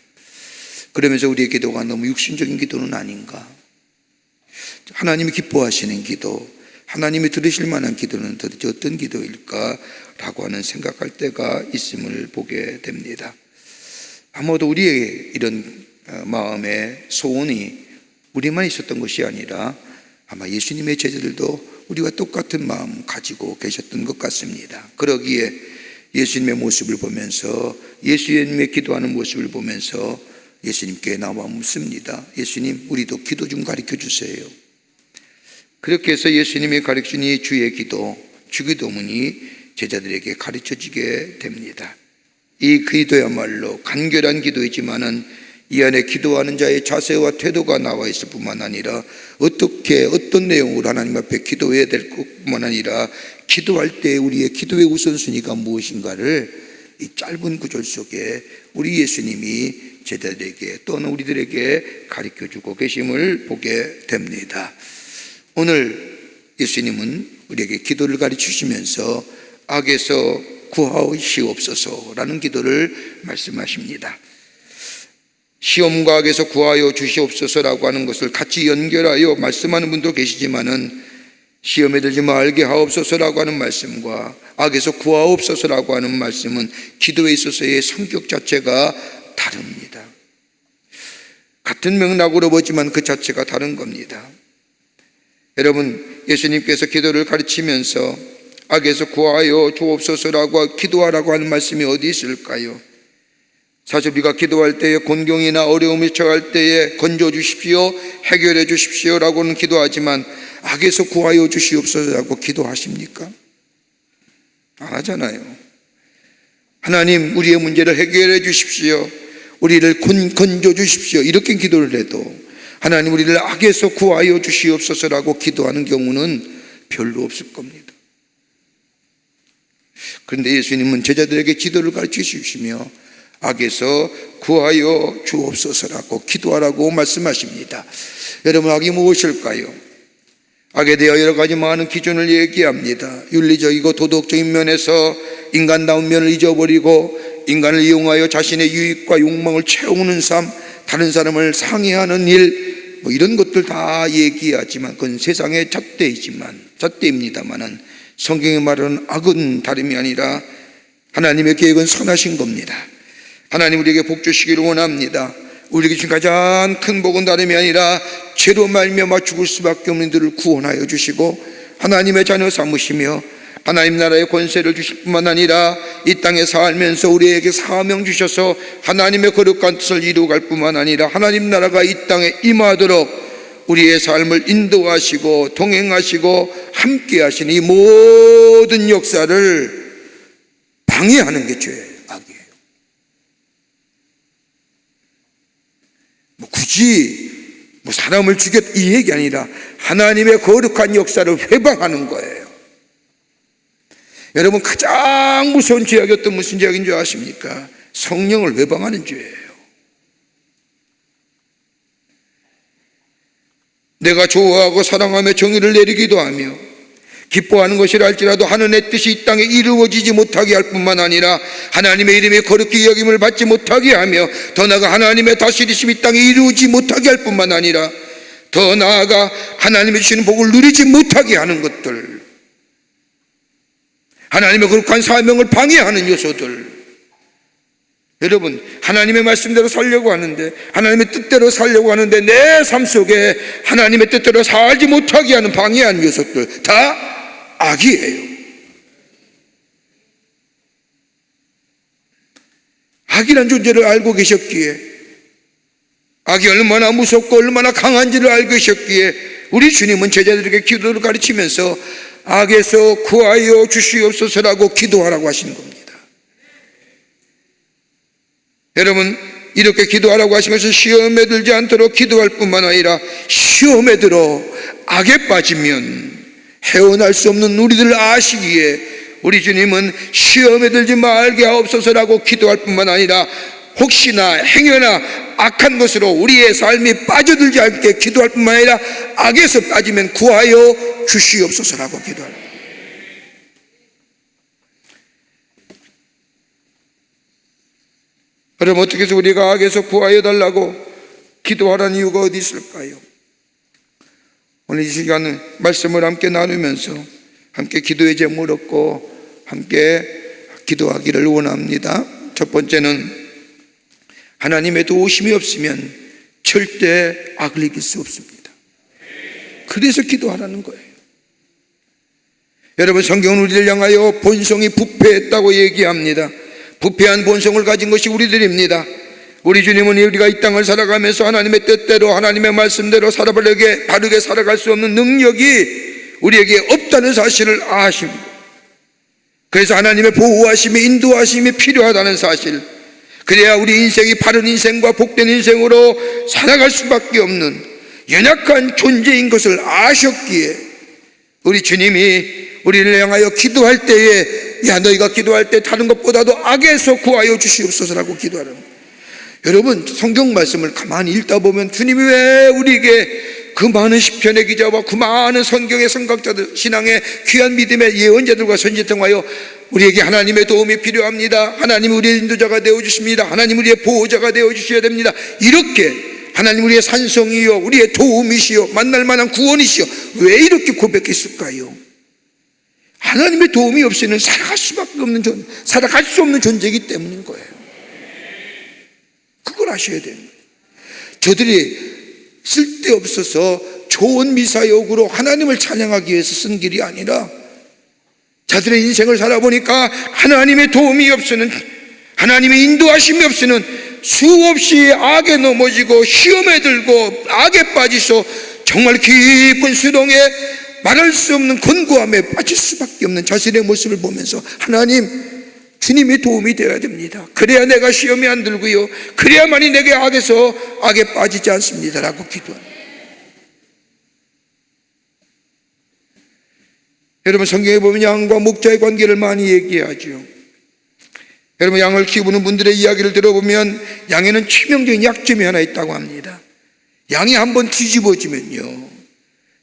그러면서 우리의 기도가 너무 육신적인 기도는 아닌가? 하나님이 기뻐하시는 기도, 하나님이 들으실 만한 기도는 도대체 어떤 기도일까라고 하는 생각할 때가 있음을 보게 됩니다. 아마도 우리의 이런 마음의 소원이 우리만 있었던 것이 아니라 아마 예수님의 제자들도 우리와 똑같은 마음 가지고 계셨던 것 같습니다. 그러기에 예수님의 모습을 보면서 예수님의 기도하는 모습을 보면서 예수님께 나와 묻습니다. 예수님, 우리도 기도 좀 가르쳐 주세요. 그렇게 해서 예수님이 가르치신 이 주의 기도, 주기도문이 제자들에게 가르쳐지게 됩니다. 이 기도야말로 간결한 기도이지만은 이 안에 기도하는 자의 자세와 태도가 나와 있을 뿐만 아니라 어떤 내용으로 하나님 앞에 기도해야 될 것뿐만 아니라 기도할 때 우리의 기도의 우선순위가 무엇인가를 이 짧은 구절 속에 우리 예수님이 제자들에게 또는 우리들에게 가르쳐주고 계심을 보게 됩니다. 오늘 예수님은 우리에게 기도를 가르치시면서 악에서 구하시옵소서라는 기도를 말씀하십니다. 시험과 악에서 구하여 주시옵소서라고 하는 것을 같이 연결하여 말씀하는 분도 계시지만은 시험에 들지 말게 하옵소서라고 하는 말씀과 악에서 구하옵소서라고 하는 말씀은 기도에 있어서의 성격 자체가 다릅니다. 같은 맥락으로 보지만 그 자체가 다른 겁니다. 여러분, 예수님께서 기도를 가르치면서 악에서 구하여 주옵소서라고 기도하라고 하는 말씀이 어디 있을까요? 사실 우리가 기도할 때에 곤경이나 어려움이 처할 때에 건져주십시오, 해결해 주십시오라고는 기도하지만 악에서 구하여 주시옵소서라고 기도하십니까? 안 하잖아요. 하나님, 우리의 문제를 해결해 주십시오, 우리를 건져 주십시오, 이렇게 기도를 해도 하나님 우리를 악에서 구하여 주시옵소서라고 기도하는 경우는 별로 없을 겁니다. 그런데 예수님은 제자들에게 기도를 가르쳐 주시며 악에서 구하여 주옵소서라고 기도하라고 말씀하십니다. 여러분, 악이 무엇일까요? 악에 대해 여러 가지 많은 기준을 얘기합니다. 윤리적이고 도덕적인 면에서 인간다운 면을 잊어버리고 인간을 이용하여 자신의 유익과 욕망을 채우는 삶, 다른 사람을 상해하는 일, 이런 것들 다 얘기하지만 그건 세상의 잣대입니다만은 성경이 말하는 악은 다름이 아니라 하나님의 계획은 선하신 겁니다. 하나님 우리에게 복 주시기를 원합니다. 우리에게 주신 가장 큰 복은 다름이 아니라 죄로 말미암아 죽을 수밖에 없는 이들을 구원하여 주시고 하나님의 자녀 삼으시며 하나님 나라의 권세를 주실 뿐만 아니라 이 땅에 살면서 우리에게 사명 주셔서 하나님의 거룩한 뜻을 이루어갈 뿐만 아니라 하나님 나라가 이 땅에 임하도록 우리의 삶을 인도하시고 동행하시고 함께 하시는 이 모든 역사를 방해하는 게 죄예요. 악이에요. 굳이 사람을 죽였 이 얘기 아니라 하나님의 거룩한 역사를 회방하는 거예요. 여러분, 가장 무서운 죄악이 무슨 죄악인 줄 아십니까? 성령을 외방하는 죄예요. 내가 좋아하고 사랑하며 정의를 내리기도 하며 기뻐하는 것이라 할지라도 하늘의 뜻이 이 땅에 이루어지지 못하게 할 뿐만 아니라 하나님의 이름에 거룩히 여김을 받지 못하게 하며 더 나아가 하나님의 다스리심이 이 땅에 이루어지지 못하게 할 뿐만 아니라 더 나아가 하나님이 주시는 복을 누리지 못하게 하는 것들, 하나님의 거룩한 사명을 방해하는 요소들. 여러분, 하나님의 말씀대로 살려고 하는데, 하나님의 뜻대로 살려고 하는데 내 삶 속에 하나님의 뜻대로 살지 못하게 하는 방해하는 요소들 다 악이에요. 악이란 존재를 알고 계셨기에, 악이 얼마나 무섭고 얼마나 강한지를 알고 계셨기에 우리 주님은 제자들에게 기도를 가르치면서 악에서 구하여 주시옵소서라고 기도하라고 하시는 겁니다. 여러분, 이렇게 기도하라고 하시면서 시험에 들지 않도록 기도할 뿐만 아니라 시험에 들어 악에 빠지면 헤어날 수 없는 우리들을 아시기에 우리 주님은 시험에 들지 말게 하옵소서라고 기도할 뿐만 아니라 혹시나 행여나 악한 것으로 우리의 삶이 빠져들지 않게 기도할 뿐만 아니라 악에서 빠지면 구하여 주시옵소서라고 기도합니다. 그럼 어떻게 해서 우리가 악에서 구하여 달라고 기도하라는 이유가 어디 있을까요? 오늘 이 시간은 말씀을 함께 나누면서 함께 기도의 제목을 얻고 함께 기도하기를 원합니다. 첫 번째는 하나님의 도우심이 없으면 절대 악을 이길 수 없습니다. 그래서 기도하라는 거예요. 여러분, 성경은 우리를 향하여 본성이 부패했다고 얘기합니다. 부패한 본성을 가진 것이 우리들입니다. 우리 주님은 우리가 이 땅을 살아가면서 하나님의 뜻대로 하나님의 말씀대로 바르게 살아갈 수 없는 능력이 우리에게 없다는 사실을 아십니다. 그래서 하나님의 보호하심이 인도하심이 필요하다는 사실, 그래야 우리 인생이 바른 인생과 복된 인생으로 살아갈 수밖에 없는 연약한 존재인 것을 아셨기에 우리 주님이 우리를 향하여 기도할 때에 야, 너희가 기도할 때 다른 것보다도 악에서 구하여 주시옵소서라고 기도하라는 거예요. 여러분, 성경 말씀을 가만히 읽다 보면 주님이 왜 우리에게 그 많은 시편의 기자와 그 많은 성경의 선각자들, 신앙의 귀한 믿음의 예언자들과 선지 통하여 우리에게 하나님의 도움이 필요합니다. 하나님이 우리의 인도자가 되어주십니다. 하나님 우리의 보호자가 되어주셔야 됩니다. 이렇게 하나님 우리의 산성이요, 우리의 도움이시요, 만날 만한 구원이시요, 왜 이렇게 고백했을까요? 하나님의 도움이 없이는 살아갈 수 없는 존재이기 때문인 거예요. 그걸 아셔야 됩니다. 저들이 쓸데없어서 좋은 미사역으로 하나님을 찬양하기 위해서 쓴 길이 아니라 자들의 인생을 살아보니까 하나님의 도움이 없이는, 하나님의 인도하심이 없이는 수없이 악에 넘어지고 시험에 들고 악에 빠지서 정말 깊은 수동에 말할 수 없는 권고함에 빠질 수밖에 없는 자신의 모습을 보면서 하나님, 주님의 도움이 되어야 됩니다. 그래야 내가 시험에 안 들고요, 그래야만이 내게 악에 빠지지 않습니다라고 기도합니다. 여러분, 성경에 보면 양과 목자의 관계를 많이 얘기하죠. 여러분, 양을 키우는 분들의 이야기를 들어보면 양에는 치명적인 약점이 하나 있다고 합니다. 양이 한번 뒤집어지면요,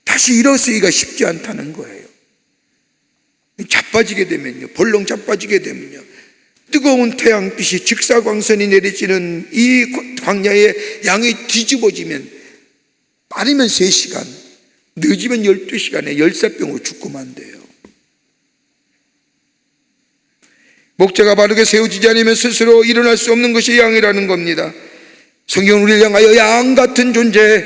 다시 일어서기가 쉽지 않다는 거예요. 자빠지게 되면요, 벌렁 자빠지게 되면요, 뜨거운 태양빛이 직사광선이 내리치는 이 광야에 양이 뒤집어지면 빠르면 3시간, 늦으면 12시간에 열사병으로 죽고 만대요. 목자가 바르게 세워지지 않으면 스스로 일어날 수 없는 것이 양이라는 겁니다. 성경은 우리를 향하여 양 같은 존재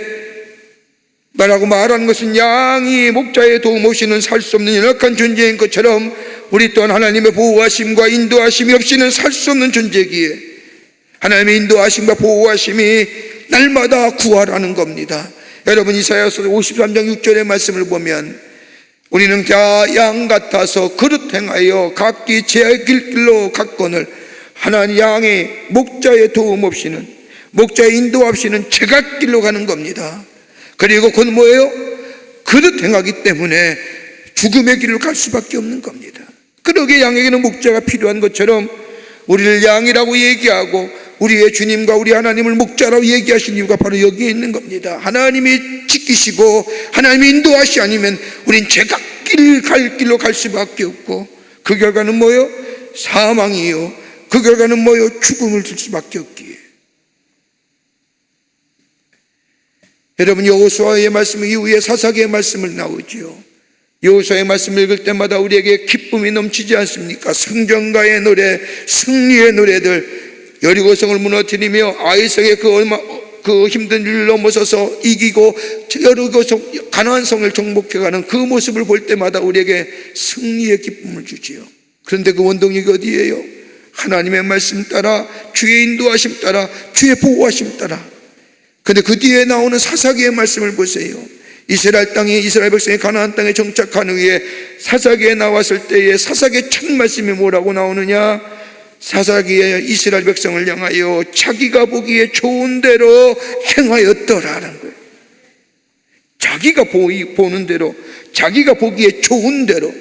라고 말하는 것은 양이 목자의 도움 없이는 살 수 없는 연약한 존재인 것처럼 우리 또한 하나님의 보호하심과 인도하심이 없이는 살 수 없는 존재기에 하나님의 인도하심과 보호하심이 날마다 구하라는 겁니다. 여러분, 이사야서 53장 6절의 말씀을 보면 우리는 양 같아서 그릇 행하여 각기 제 길로 갔거늘 하나님 양의 목자의 도움 없이는, 목자의 인도 없이는 제갓길로 가는 겁니다. 그리고 그건 뭐예요? 그릇 행하기 때문에 죽음의 길을 갈 수밖에 없는 겁니다. 그러게 양에게는 목자가 필요한 것처럼 우리를 양이라고 얘기하고 우리의 주님과 우리 하나님을 목자라고 얘기하신 이유가 바로 여기에 있는 겁니다. 하나님이 지키시고 하나님이 인도하시 아니면 우린 제갓길 갈 길로 갈 수밖에 없고, 그 결과는 뭐예요? 사망이요. 그 결과는 뭐예요? 죽음을 줄 수밖에 없기에. 여러분, 여호수아의 말씀 이후에 사사기의 말씀을 나오지요. 여호수아의 말씀을 읽을 때마다 우리에게 기쁨이 넘치지 않습니까? 승전가의 노래, 승리의 노래들, 여리고성을 무너뜨리며 아이성의 그 힘든 일을 넘어서서 이기고 여리고성 가나안성을 정복해가는 그 모습을 볼 때마다 우리에게 승리의 기쁨을 주지요. 그런데 그 원동력이 어디예요? 하나님의 말씀 따라, 주의 인도하심 따라, 주의 보호하심 따라. 근데 그 뒤에 나오는 사사기의 말씀을 보세요. 이스라엘 백성이 가나안 땅에 정착한 후에 사사기에 나왔을 때에 사사기의 첫 말씀이 뭐라고 나오느냐? 사사기에 이스라엘 백성을 향하여 자기가 보기에 좋은 대로 행하였더라는 거예요. 자기가 보는 대로, 자기가 보기에 좋은 대로.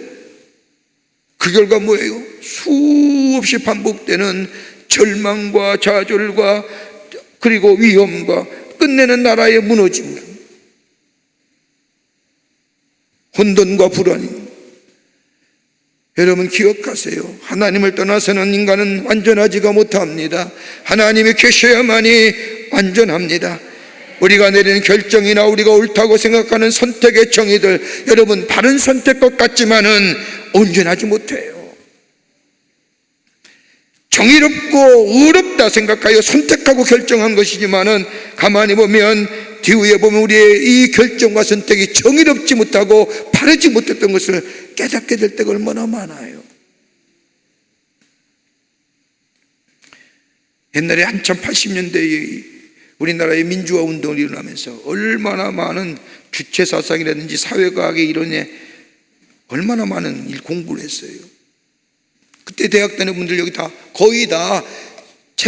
그 결과 뭐예요? 수없이 반복되는 절망과 좌절과 그리고 위험과 끝내는 나라의 무너짐, 혼돈과 불안임. 여러분, 기억하세요. 하나님을 떠나서는 인간은 완전하지가 못합니다. 하나님이 계셔야만이 완전합니다. 우리가 내리는 결정이나 우리가 옳다고 생각하는 선택의 정의들, 여러분, 바른 선택 것 같지만은 온전하지 못해요. 정의롭고 의롭다 생각하여 선택하고 결정한 것이지만은 가만히 보면, 뒤에 보면 우리의 이 결정과 선택이 정의롭지 못하고 바르지 못했던 것을 깨닫게 될 때가 얼마나 많아요. 옛날에 한참 80년대에 우리나라의 민주화 운동이 일어나면서 얼마나 많은 주체사상이라든지 사회과학의 이론에 얼마나 많은 공부를 했어요. 그때 대학 다니는 분들 여기 다 거의 다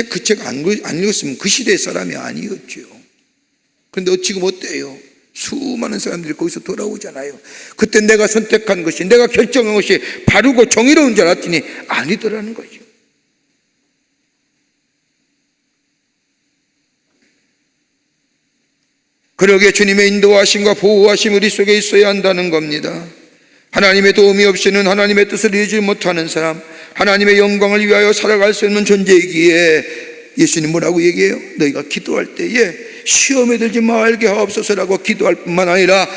그 책 안 읽었으면 그 시대의 사람이 아니었죠. 그런데 지금 어때요? 수많은 사람들이 거기서 돌아오잖아요. 그때 내가 선택한 것이, 내가 결정한 것이 바르고 정의로운 줄 알았더니 아니더라는 거죠. 그러기에 주님의 인도하심과 보호하심 우리 속에 있어야 한다는 겁니다. 하나님의 도움이 없이는 하나님의 뜻을 이루지 못하는 사람, 하나님의 영광을 위하여 살아갈 수 없는 존재이기에 예수님 뭐라고 얘기해요? 너희가 기도할 때에 시험에 들지 말게 하옵소서라고 기도할 뿐만 아니라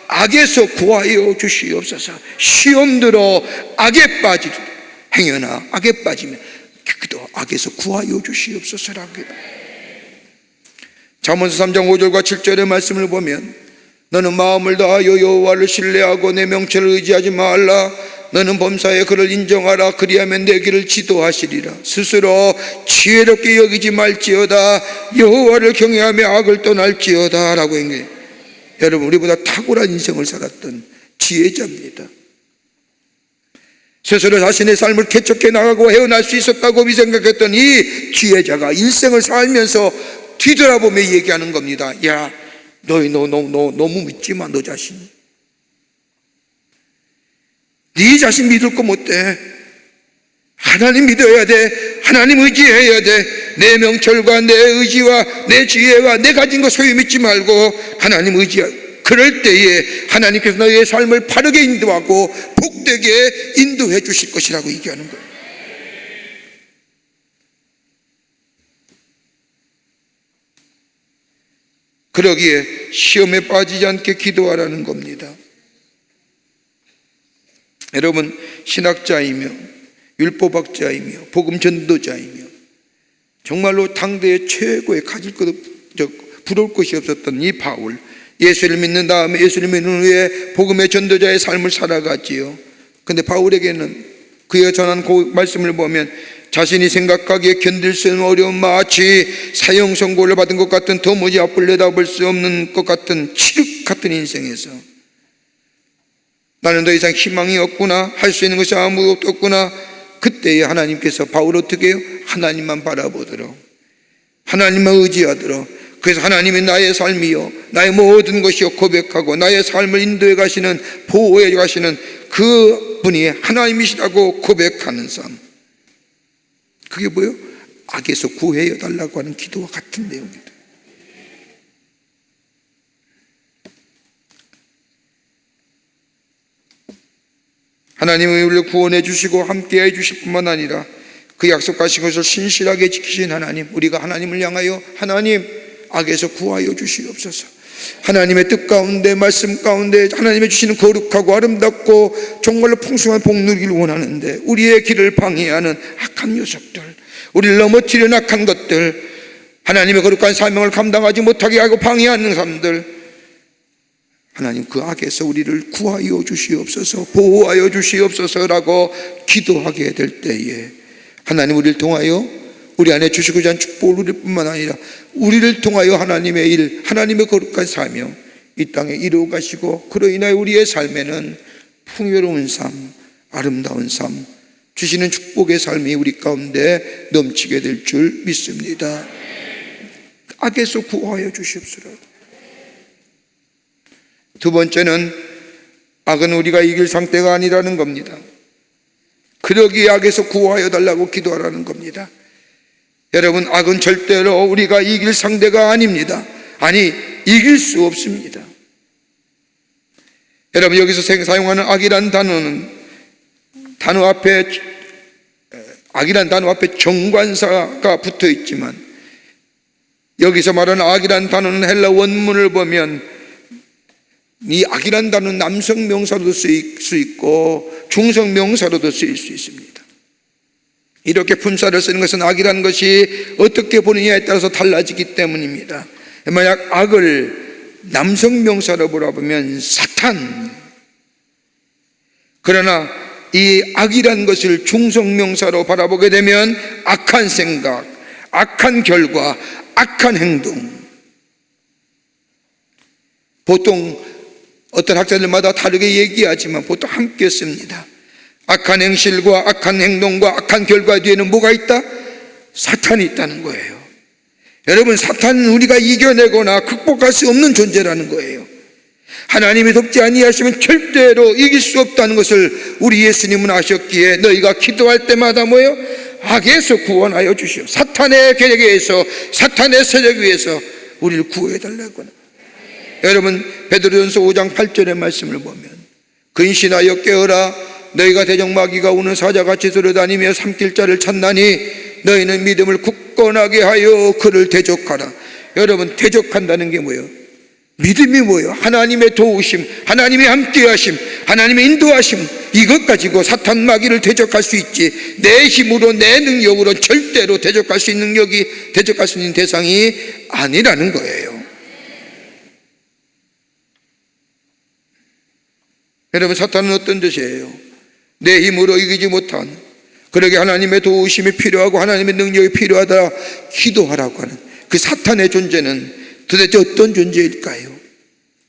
악에서 구하여 주시옵소서. 시험 들어 악에 빠지리 행여나 악에 빠지면 기도 악에서 구하여 주시옵소서라고 해요. 잠언서 3장 5절과 7절의 말씀을 보면 너는 마음을 다하여 여호와를 신뢰하고 내 명철을 의지하지 말라. 너는 범사에 그를 인정하라. 그리하면 내 길을 지도하시리라. 스스로 지혜롭게 여기지 말지어다. 여호와를 경외하며 악을 떠날지어다 라고 했는데, 여러분, 우리보다 탁월한 인생을 살았던 지혜자입니다. 스스로 자신의 삶을 개척해 나가고 헤어날 수 있었다고 생각했던 이 지혜자가 일생을 살면서 뒤돌아보며 얘기하는 겁니다. 야, 너 너무 믿지 마, 너 자신. 네 자신 믿을 거 못 돼. 하나님 믿어야 돼. 하나님 의지해야 돼. 내 명철과 내 의지와 내 지혜와 내 가진 거 소유 믿지 말고 하나님 의지하고, 그럴 때에 하나님께서 너의 삶을 바르게 인도하고 복되게 인도해 주실 것이라고 얘기하는 거예요. 그러기에 시험에 빠지지 않게 기도하라는 겁니다. 여러분, 신학자이며 율법학자이며 복음 전도자이며 정말로 당대의 최고의 가질 것 부러울 것이 없었던 이 바울, 예수를 믿는 다음에 예수를 믿는 후에 복음의 전도자의 삶을 살아갔지요. 근데 바울에게는 그가 전한 그 말씀을 보면 자신이 생각하기에 견딜 수 없는 어려움, 마치 사형 선고를 받은 것 같은, 도무지 앞을 내다볼 수 없는 것 같은 칠흑 같은 인생에서 나는 더 이상 희망이 없구나, 할 수 있는 것이 아무것도 없구나. 그때에 하나님께서 바울 어떻게 해요? 하나님만 바라보도록, 하나님만 의지하도록, 그래서 하나님이 나의 삶이요 나의 모든 것이요 고백하고 나의 삶을 인도해 가시는, 보호해 가시는 그 분이 하나님이시라고 고백하는 삶, 그게 뭐예요? 악에서 구해여 달라고 하는 기도와 같은 내용입니다. 하나님은 우리를 구원해 주시고 함께 해 주실 뿐만 아니라 그 약속하신 것을 신실하게 지키신 하나님, 우리가 하나님을 향하여 하나님 악에서 구하여 주시옵소서. 하나님의 뜻 가운데, 말씀 가운데 하나님의 주시는 거룩하고 아름답고 정말로 풍성한 복 누리기를 원하는데 우리의 길을 방해하는 악한 녀석들, 우리를 넘어뜨리는 악한 것들, 하나님의 거룩한 사명을 감당하지 못하게 하고 방해하는 사람들, 하나님 그 악에서 우리를 구하여 주시옵소서, 보호하여 주시옵소서라고 기도하게 될 때에 하나님 우리를 통하여 우리 안에 주시고자 하는 축복을 누릴 뿐만 아니라 우리를 통하여 하나님의 일, 하나님의 거룩한 사명 이 땅에 이루어 가시고, 그로 인하여 우리의 삶에는 풍요로운 삶, 아름다운 삶, 주시는 축복의 삶이 우리 가운데 넘치게 될 줄 믿습니다. 악에서 구하여 주시옵소서. 두 번째는 악은 우리가 이길 상태가 아니라는 겁니다. 그러기에 악에서 구하여 달라고 기도하라는 겁니다. 여러분, 악은 절대로 우리가 이길 상대가 아닙니다. 아니, 이길 수 없습니다. 여러분, 여기서 사용하는 악이란 단어는 악이란 단어 앞에 정관사가 붙어 있지만, 여기서 말하는 악이란 단어는 헬라 원문을 보면 이 악이란 단어는 남성 명사로도 쓰일 수 있고 중성 명사로도 쓰일 수 있습니다. 이렇게 분사를 쓰는 것은 악이라는 것이 어떻게 보느냐에 따라서 달라지기 때문입니다. 만약 악을 남성 명사로 보라보면 사탄, 그러나 이 악이라는 것을 중성 명사로 바라보게 되면 악한 생각, 악한 결과, 악한 행동. 보통 어떤 학자들마다 다르게 얘기하지만 보통 함께 씁니다. 악한 행실과 악한 행동과 악한 결과 뒤에는 뭐가 있다? 사탄이 있다는 거예요. 여러분, 사탄은 우리가 이겨내거나 극복할 수 없는 존재라는 거예요. 하나님이 돕지 아니하시면 절대로 이길 수 없다는 것을 우리 예수님은 아셨기에 너희가 기도할 때마다 뭐예요? 악에서 구원하여 주시오. 사탄의 계략에 의해서, 사탄의 세력에 의해서 우리를 구해달라고. 여러분, 베드로전서 5장 8절의 말씀을 보면 근신하여 깨어라, 너희가 대적마귀가 우는 사자같이 돌아다니며 삼킬 자를 찾나니 너희는 믿음을 굳건하게 하여 그를 대적하라. 여러분, 대적한다는 게 뭐예요? 믿음이 뭐예요? 하나님의 도우심, 하나님의 함께하심, 하나님의 인도하심, 이것 가지고 사탄 마귀를 대적할 수 있지, 내 힘으로 내 능력으로 절대로 대적할 수 있는 능력이, 대적할 수 있는 대상이 아니라는 거예요. 여러분, 사탄은 어떤 뜻이에요? 내 힘으로 이기지 못한, 그러게 하나님의 도우심이 필요하고 하나님의 능력이 필요하다 기도하라고 하는 그 사탄의 존재는 도대체 어떤 존재일까요?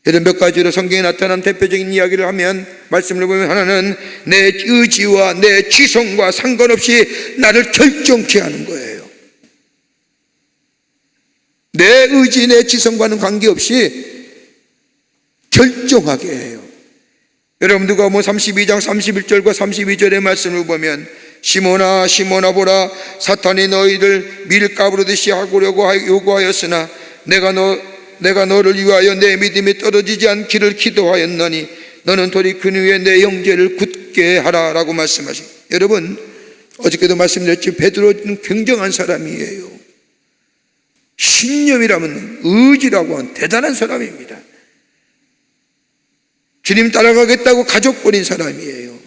여러분, 몇 가지로 성경에 나타난 대표적인 이야기를 하면, 말씀을 보면 하나는 내 의지와 내 지성과 상관없이 나를 결정케 하는 거예요. 내 의지, 내 지성과는 관계없이 결정하게 해요. 여러분 누가복음 32장 31절과 32절의 말씀을 보면 시몬아 시몬아 보라 사탄이 너희를 밀가부르듯이 하려고 요구하였으나 내가 너를 위하여 내 믿음이 떨어지지 않기를 기도하였노니 너는 돌이킨 후에 내 영제를 굳게 하라 라고 말씀하십니다. 여러분 어저께도 말씀드렸지 베드로는 굉장한 사람이에요. 신념이라면 의지라고 하는 대단한 사람입니다. 주님 따라가겠다고 가족 버린 사람이에요.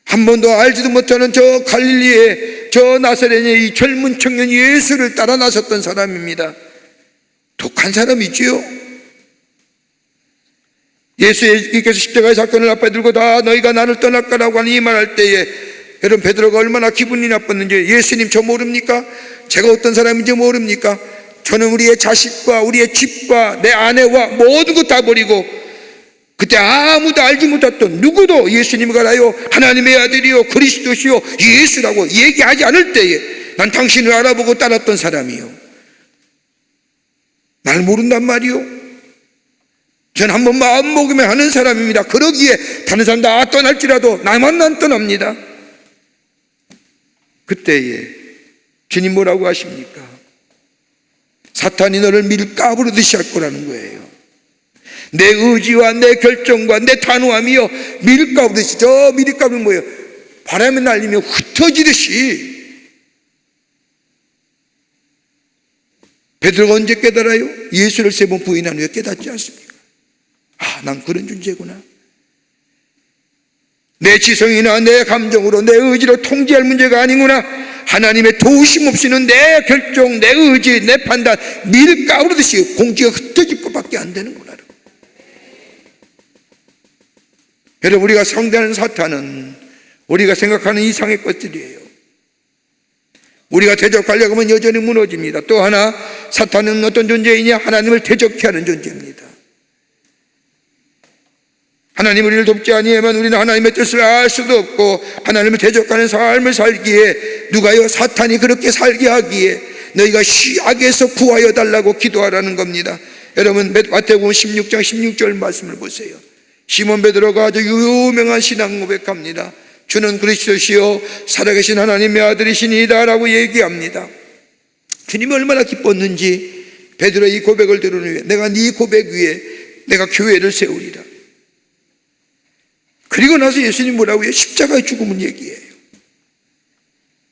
한 번도 알지도 못하는 저 갈릴리의 저 나사렛의 이 젊은 청년 예수를 따라 나섰던 사람입니다. 독한 사람이지요. 예수께서 십자가의 사건을 앞에 들고 다 너희가 나를 떠날까라고 하는 이 말할 때에 여러분 베드로가 얼마나 기분이 나빴는지 예수님 저 모릅니까? 제가 어떤 사람인지 모릅니까? 저는 우리의 자식과 우리의 집과 내 아내와 모든 것 다 버리고 그때 아무도 알지 못했던 누구도 예수님을 알아요 하나님의 아들이요 그리스도시요 예수라고 얘기하지 않을 때에 난 당신을 알아보고 따랐던 사람이요. 날 모른단 말이요. 전 한번 마음 먹으면 하는 사람입니다. 그러기에 다른 사람 다 떠날지라도 나만 안 떠납니다. 그때에 주님 뭐라고 하십니까? 사탄이 너를 밀가부르듯이 할 거라는 거예요. 내 의지와 내 결정과 내 단호함이요 밀가부르듯이 저 밀가부는 뭐예요? 바람에 날리면 흩어지듯이. 베드로가 언제 깨달아요? 예수를 3번 부인한 후에 깨닫지 않습니까? 난 그런 존재구나. 내 지성이나 내 감정으로 내 의지로 통제할 문제가 아니구나. 하나님의 도우심 없이는 내 결정, 내 의지, 내 판단 밀가부르듯이 공기가 흩어질 것밖에 안 되는구나. 여러분 우리가 상대하는 사탄은 우리가 생각하는 이상의 것들이에요. 우리가 대적하려고 하면 여전히 무너집니다. 또 하나 사탄은 어떤 존재이냐? 하나님을 대적케 하는 존재입니다. 하나님 우리를 돕지 아니하면 우리는 하나님의 뜻을 알 수도 없고 하나님을 대적하는 삶을 살기에 누가요? 사탄이 그렇게 살게 하기에 너희가 악에서 구하여 달라고 기도하라는 겁니다. 여러분 마태복음 16장 16절 말씀을 보세요. 시몬 베드로가 아주 유명한 신앙 고백합니다. 주는 그리스도시요 살아계신 하나님의 아들이시니이다 라고 얘기합니다. 주님이 얼마나 기뻤는지 베드로의 이 고백을 들은 후에 내가 네 고백 위에 내가 교회를 세우리라. 그리고 나서 예수님 뭐라고 해요? 십자가의 죽음은 얘기해요.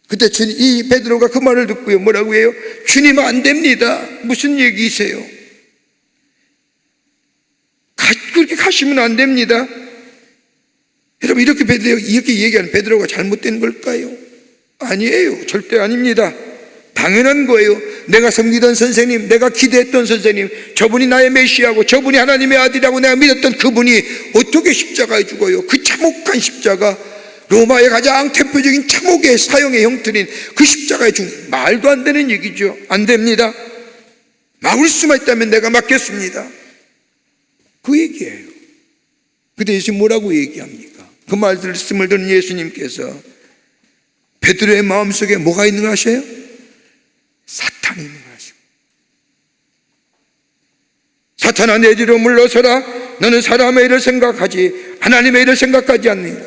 그때 이 베드로가 그 말을 듣고요 뭐라고 해요? 주님 안 됩니다. 무슨 얘기세요? 그렇게 가시면 안 됩니다. 여러분 이렇게 얘기하는 베드로가 잘못된 걸까요? 아니에요. 절대 아닙니다. 당연한 거예요. 내가 섬기던 선생님, 내가 기대했던 선생님, 저분이 나의 메시아고 저분이 하나님의 아들이라고 내가 믿었던 그분이 어떻게 십자가에 죽어요? 그 참혹한 십자가, 로마의 가장 대표적인 참혹의 사형의 형틀인 그 십자가에 죽는 말도 안 되는 얘기죠. 안 됩니다. 막을 수만 있다면 내가 막겠습니다. 그 얘기예요. 그때 예수님 뭐라고 얘기합니까? 그 말씀을 듣는 예수님께서 베드로의 마음속에 뭐가 있는 거 아세요? 사탄이 있는 거 아시고 사탄아 내 뒤로 물러서라. 너는 사람의 일을 생각하지 하나님의 일을 생각하지 않느니라.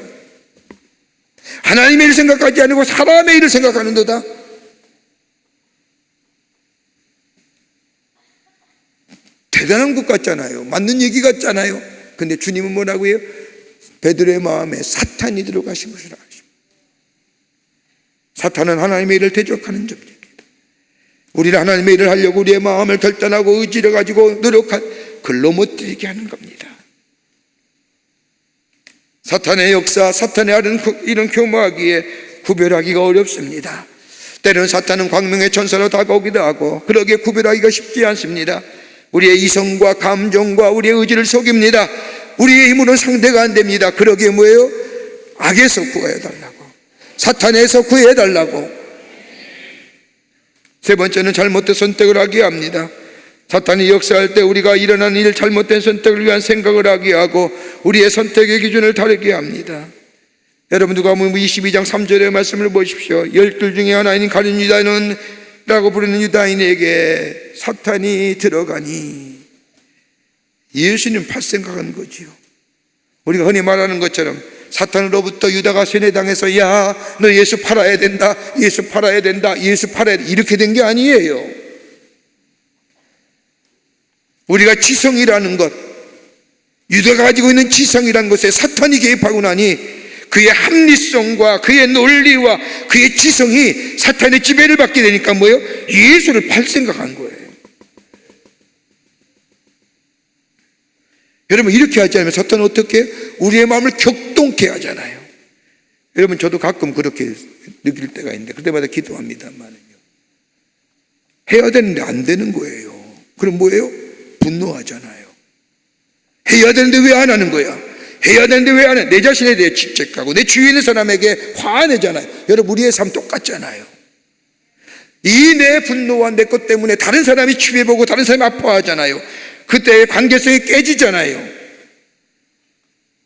하나님의 일을 생각하지 않고 사람의 일을 생각하는도다. 대단한 것 같잖아요. 맞는 얘기 같잖아요. 근데 주님은 뭐라고 해요? 베드로의 마음에 사탄이 들어가신 것을 아십니다. 사탄은 하나님의 일을 대적하는 존재입니다. 우리는 하나님의 일을 하려고 우리의 마음을 결단하고 의지를 가지고 노력한 글로 못 들이게 하는 겁니다. 사탄의 역사, 사탄의 일은 교묘하기에 구별하기가 어렵습니다. 때로는 사탄은 광명의 천사로 다가오기도 하고 그러기에 구별하기가 쉽지 않습니다. 우리의 이성과 감정과 우리의 의지를 속입니다. 우리의 힘으로 상대가 안 됩니다. 그러기에 뭐예요? 악에서 구해달라고, 사탄에서 구해달라고. 세 번째는 잘못된 선택을 하게 합니다. 사탄이 역사할 때 우리가 일어난 일, 잘못된 선택을 위한 생각을 하게 하고 우리의 선택의 기준을 다르게 합니다. 여러분 누가복음 22장 3절의 말씀을 보십시오. 12 중에 하나인 가룟 유다는 라고 부르는 유다인에게 사탄이 들어가니 예수님 팥 생각한 거지요. 우리가 흔히 말하는 것처럼 사탄으로부터 유다가 세뇌당해서 야, 너 예수 팔아야 된다, 예수 팔아야 된다, 예수 팔아야 된다, 이렇게 된 게 아니에요. 우리가 지성이라는 것, 유다가 가지고 있는 지성이라는 것에 사탄이 개입하고 나니 그의 합리성과 그의 논리와 그의 지성이 사탄의 지배를 받게 되니까 뭐예요? 예수를 팔 생각한 거예요. 여러분, 이렇게 하지 않으면 사탄은 어떻게 해요? 우리의 마음을 격동케 하잖아요. 여러분, 저도 가끔 그렇게 느낄 때가 있는데 그때마다 기도합니다만요, 해야 되는데 안 되는 거예요. 그럼 뭐예요? 분노하잖아요. 해야 되는데 왜 안 하는 거야? 해야 되는데 왜 안 해? 내 자신에 대해 질책하고 내 주위에 있는 사람에게 화내잖아요. 여러분, 우리의 삶 똑같잖아요. 이 내 분노와 내 것 때문에 다른 사람이 취해보고 다른 사람이 아파하잖아요. 그때 관계성이 깨지잖아요.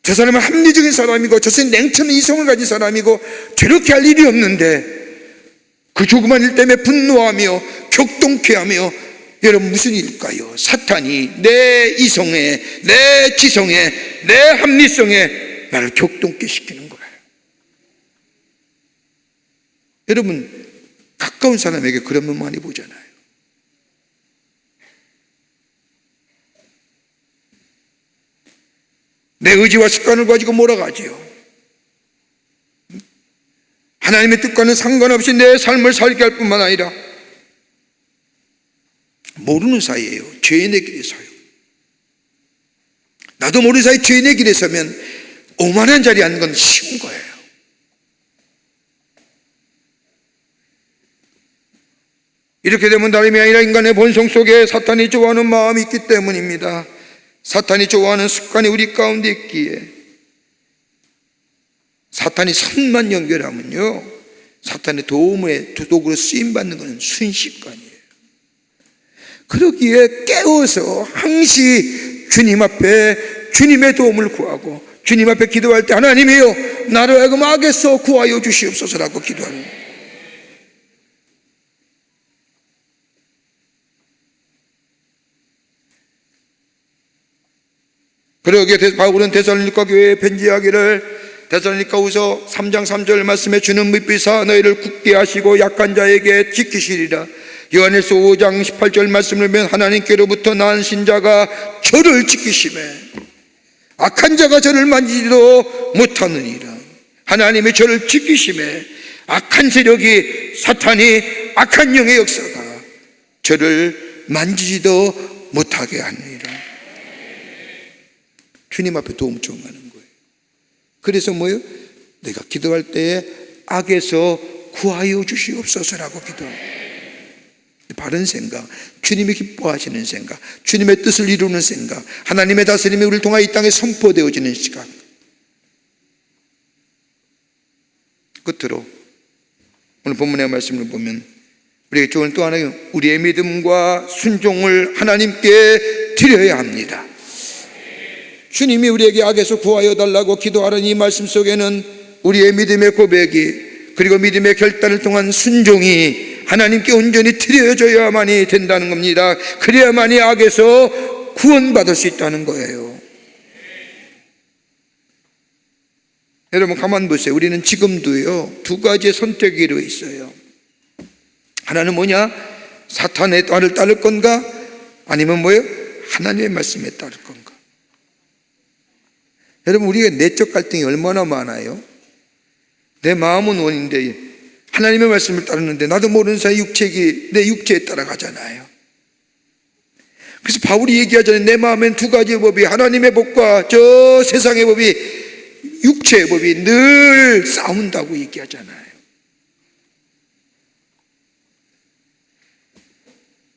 저 사람은 합리적인 사람이고 저 사람은 냉철한 이성을 가진 사람이고 저렇게 할 일이 없는데 그 조그만 일 때문에 분노하며 격동케 하며, 여러분, 무슨 일일까요? 사탄이 내 이성에, 내 지성에, 내 합리성에 나를 격동케 시키는 거예요. 여러분, 가까운 사람에게 그러면 많이 보잖아요. 내 의지와 습관을 가지고 몰아가지요. 하나님의 뜻과는 상관없이 내 삶을 살게 할 뿐만 아니라 모르는 사이에요. 죄인의 길에 서요. 나도 모르는 사이 죄인의 길에 서면 오만한 자리에 앉는 건 쉬운 거예요. 이렇게 되면 다름이 아니라 인간의 본성 속에 사탄이 좋아하는 마음이 있기 때문입니다. 사탄이 좋아하는 습관이 우리 가운데 있기에, 사탄이 선만 연결하면요, 사탄의 도구로 쓰임받는 것은 순식간이에요. 그러기에 깨워서 항시 주님 앞에 주님의 도움을 구하고 주님 앞에 기도할 때 하나님이여 나를 하여금 악에서 구하여 주시옵소서라고 기도하는 거예요. 그러기에 바울은 데살로니가 교회에 편지하기를, 데살로니가후서 3장 3절 말씀에 주는 밋비사 너희를 굳게 하시고 약한 자에게 지키시리라. 요한일서 5장 18절 말씀을 보면 하나님께로부터 난 신자가 저를 지키시매 악한 자가 저를 만지지도 못하느니라. 하나님이 저를 지키시매 악한 세력이, 사탄이, 악한 영의 역사가 저를 만지지도 못하게 하느니라. 주님 앞에 도움 청하는 거예요. 그래서 뭐예요? 내가 기도할 때에 악에서 구하여 주시옵소서라고 기도합니다. 바른 생각, 주님이 기뻐하시는 생각, 주님의 뜻을 이루는 생각, 하나님의 다스림이 우리를 통하여 이 땅에 선포되어지는 시간. 끝으로 오늘 본문의 말씀을 보면 우리에게 좋은 또 하나의 우리의 믿음과 순종을 하나님께 드려야 합니다. 주님이 우리에게 악에서 구하여 달라고 기도하는 이 말씀 속에는 우리의 믿음의 고백이, 그리고 믿음의 결단을 통한 순종이 하나님께 온전히 드려져야만이 된다는 겁니다. 그래야만이 악에서 구원받을 수 있다는 거예요. 여러분, 가만 보세요. 우리는 지금도요, 두 가지의 선택이 이루어 있어요. 하나는 뭐냐? 사탄의 말을 따를 건가? 아니면 뭐예요? 하나님의 말씀에 따를 건가? 여러분, 우리가 내적 갈등이 얼마나 많아요? 내 마음은 원인데 하나님의 말씀을 따르는데 나도 모르는 사이 내 육체에 따라가잖아요. 그래서 바울이 얘기하잖아요. 내 마음엔 두 가지의 법이, 하나님의 법과 저 세상의 법이, 육체의 법이 늘 싸운다고 얘기하잖아요.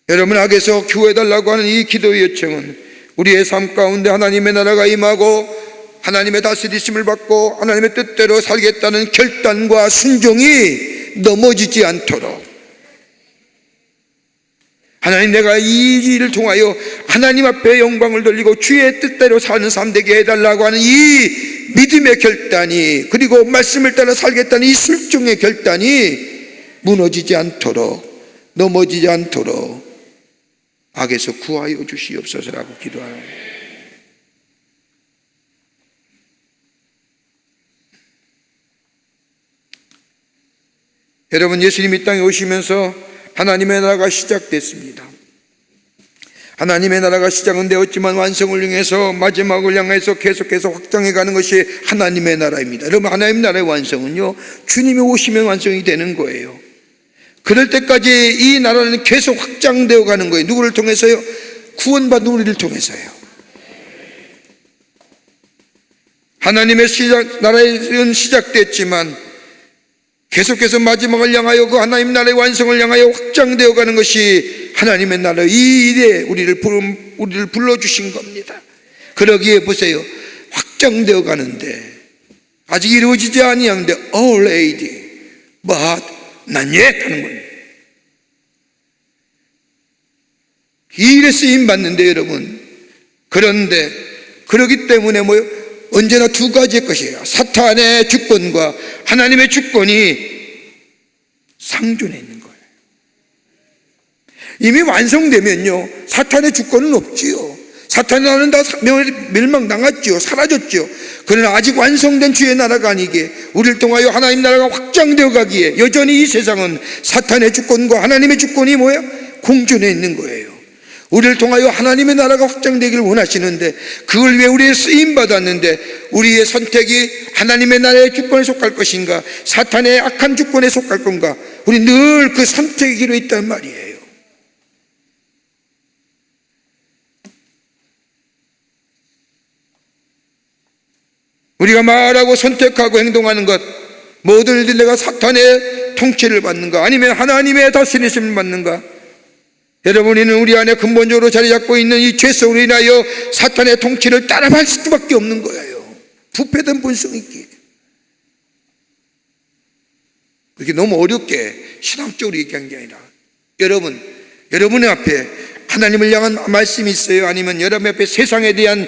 여러분, 악에서 구해달라고 하는 이 기도의 요청은 우리의 삶 가운데 하나님의 나라가 임하고 하나님의 다스리심을 받고 하나님의 뜻대로 살겠다는 결단과 순종이 넘어지지 않도록, 하나님, 내가 이 일을 통하여 하나님 앞에 영광을 돌리고 주의 뜻대로 사는 삶 되게 해달라고 하는 이 믿음의 결단이, 그리고 말씀을 따라 살겠다는 이 순종의 결단이 무너지지 않도록, 넘어지지 않도록 악에서 구하여 주시옵소서라고 기도하는 거예요. 여러분, 예수님 이 땅에 오시면서 하나님의 나라가 시작됐습니다. 하나님의 나라가 시작은 되었지만 완성을 향해서, 마지막을 향해서 계속해서 확장해 가는 것이 하나님의 나라입니다. 여러분, 하나님의 나라의 완성은요, 주님이 오시면 완성이 되는 거예요. 그럴 때까지 이 나라는 계속 확장되어 가는 거예요. 누구를 통해서요? 구원받은 우리를 통해서요. 하나님의 나라는 시작됐지만 계속해서 마지막을 향하여, 그 하나님 나라의 완성을 향하여 확장되어 가는 것이 하나님의 나라, 이 일에 우리를 불러주신 겁니다. 그러기에 보세요, 확장되어 가는데 아직 이루어지지 아니하는데 already but not yet 하는 겁니다. 이 일에 쓰임 받는데 여러분, 그런데 그러기 때문에 언제나 두 가지의 것이에요. 사탄의 주권과 하나님의 주권이 상존해 있는 거예요. 이미 완성되면요, 사탄의 주권은 없지요. 사탄의 나라는 다 멸망당했지요. 사라졌지요. 그러나 아직 완성된 주의 나라가 아니기에, 우리를 통하여 하나님 나라가 확장되어 가기에 여전히 이 세상은 사탄의 주권과 하나님의 주권이 공존해 있는 거예요. 우리를 통하여 하나님의 나라가 확장되기를 원하시는데, 그걸 위해 우리의 쓰임받았는데 우리의 선택이 하나님의 나라의 주권에 속할 것인가, 사탄의 악한 주권에 속할 건가, 우리 늘 그 선택의 길에 있단 말이에요. 우리가 말하고 선택하고 행동하는 것, 모든 일들 내가 사탄의 통치를 받는가, 아니면 하나님의 다스리심을 받는가. 여러분, 우리는 우리 안에 근본적으로 자리 잡고 있는 이 죄성으로 인하여 사탄의 통치를 따라갈 수밖에 없는 거예요. 부패된 본성이 있기에. 그렇게 너무 어렵게 신학적으로 얘기한 게 아니라, 여러분의 앞에 하나님을 향한 말씀이 있어요? 아니면 여러분 앞에 세상에 대한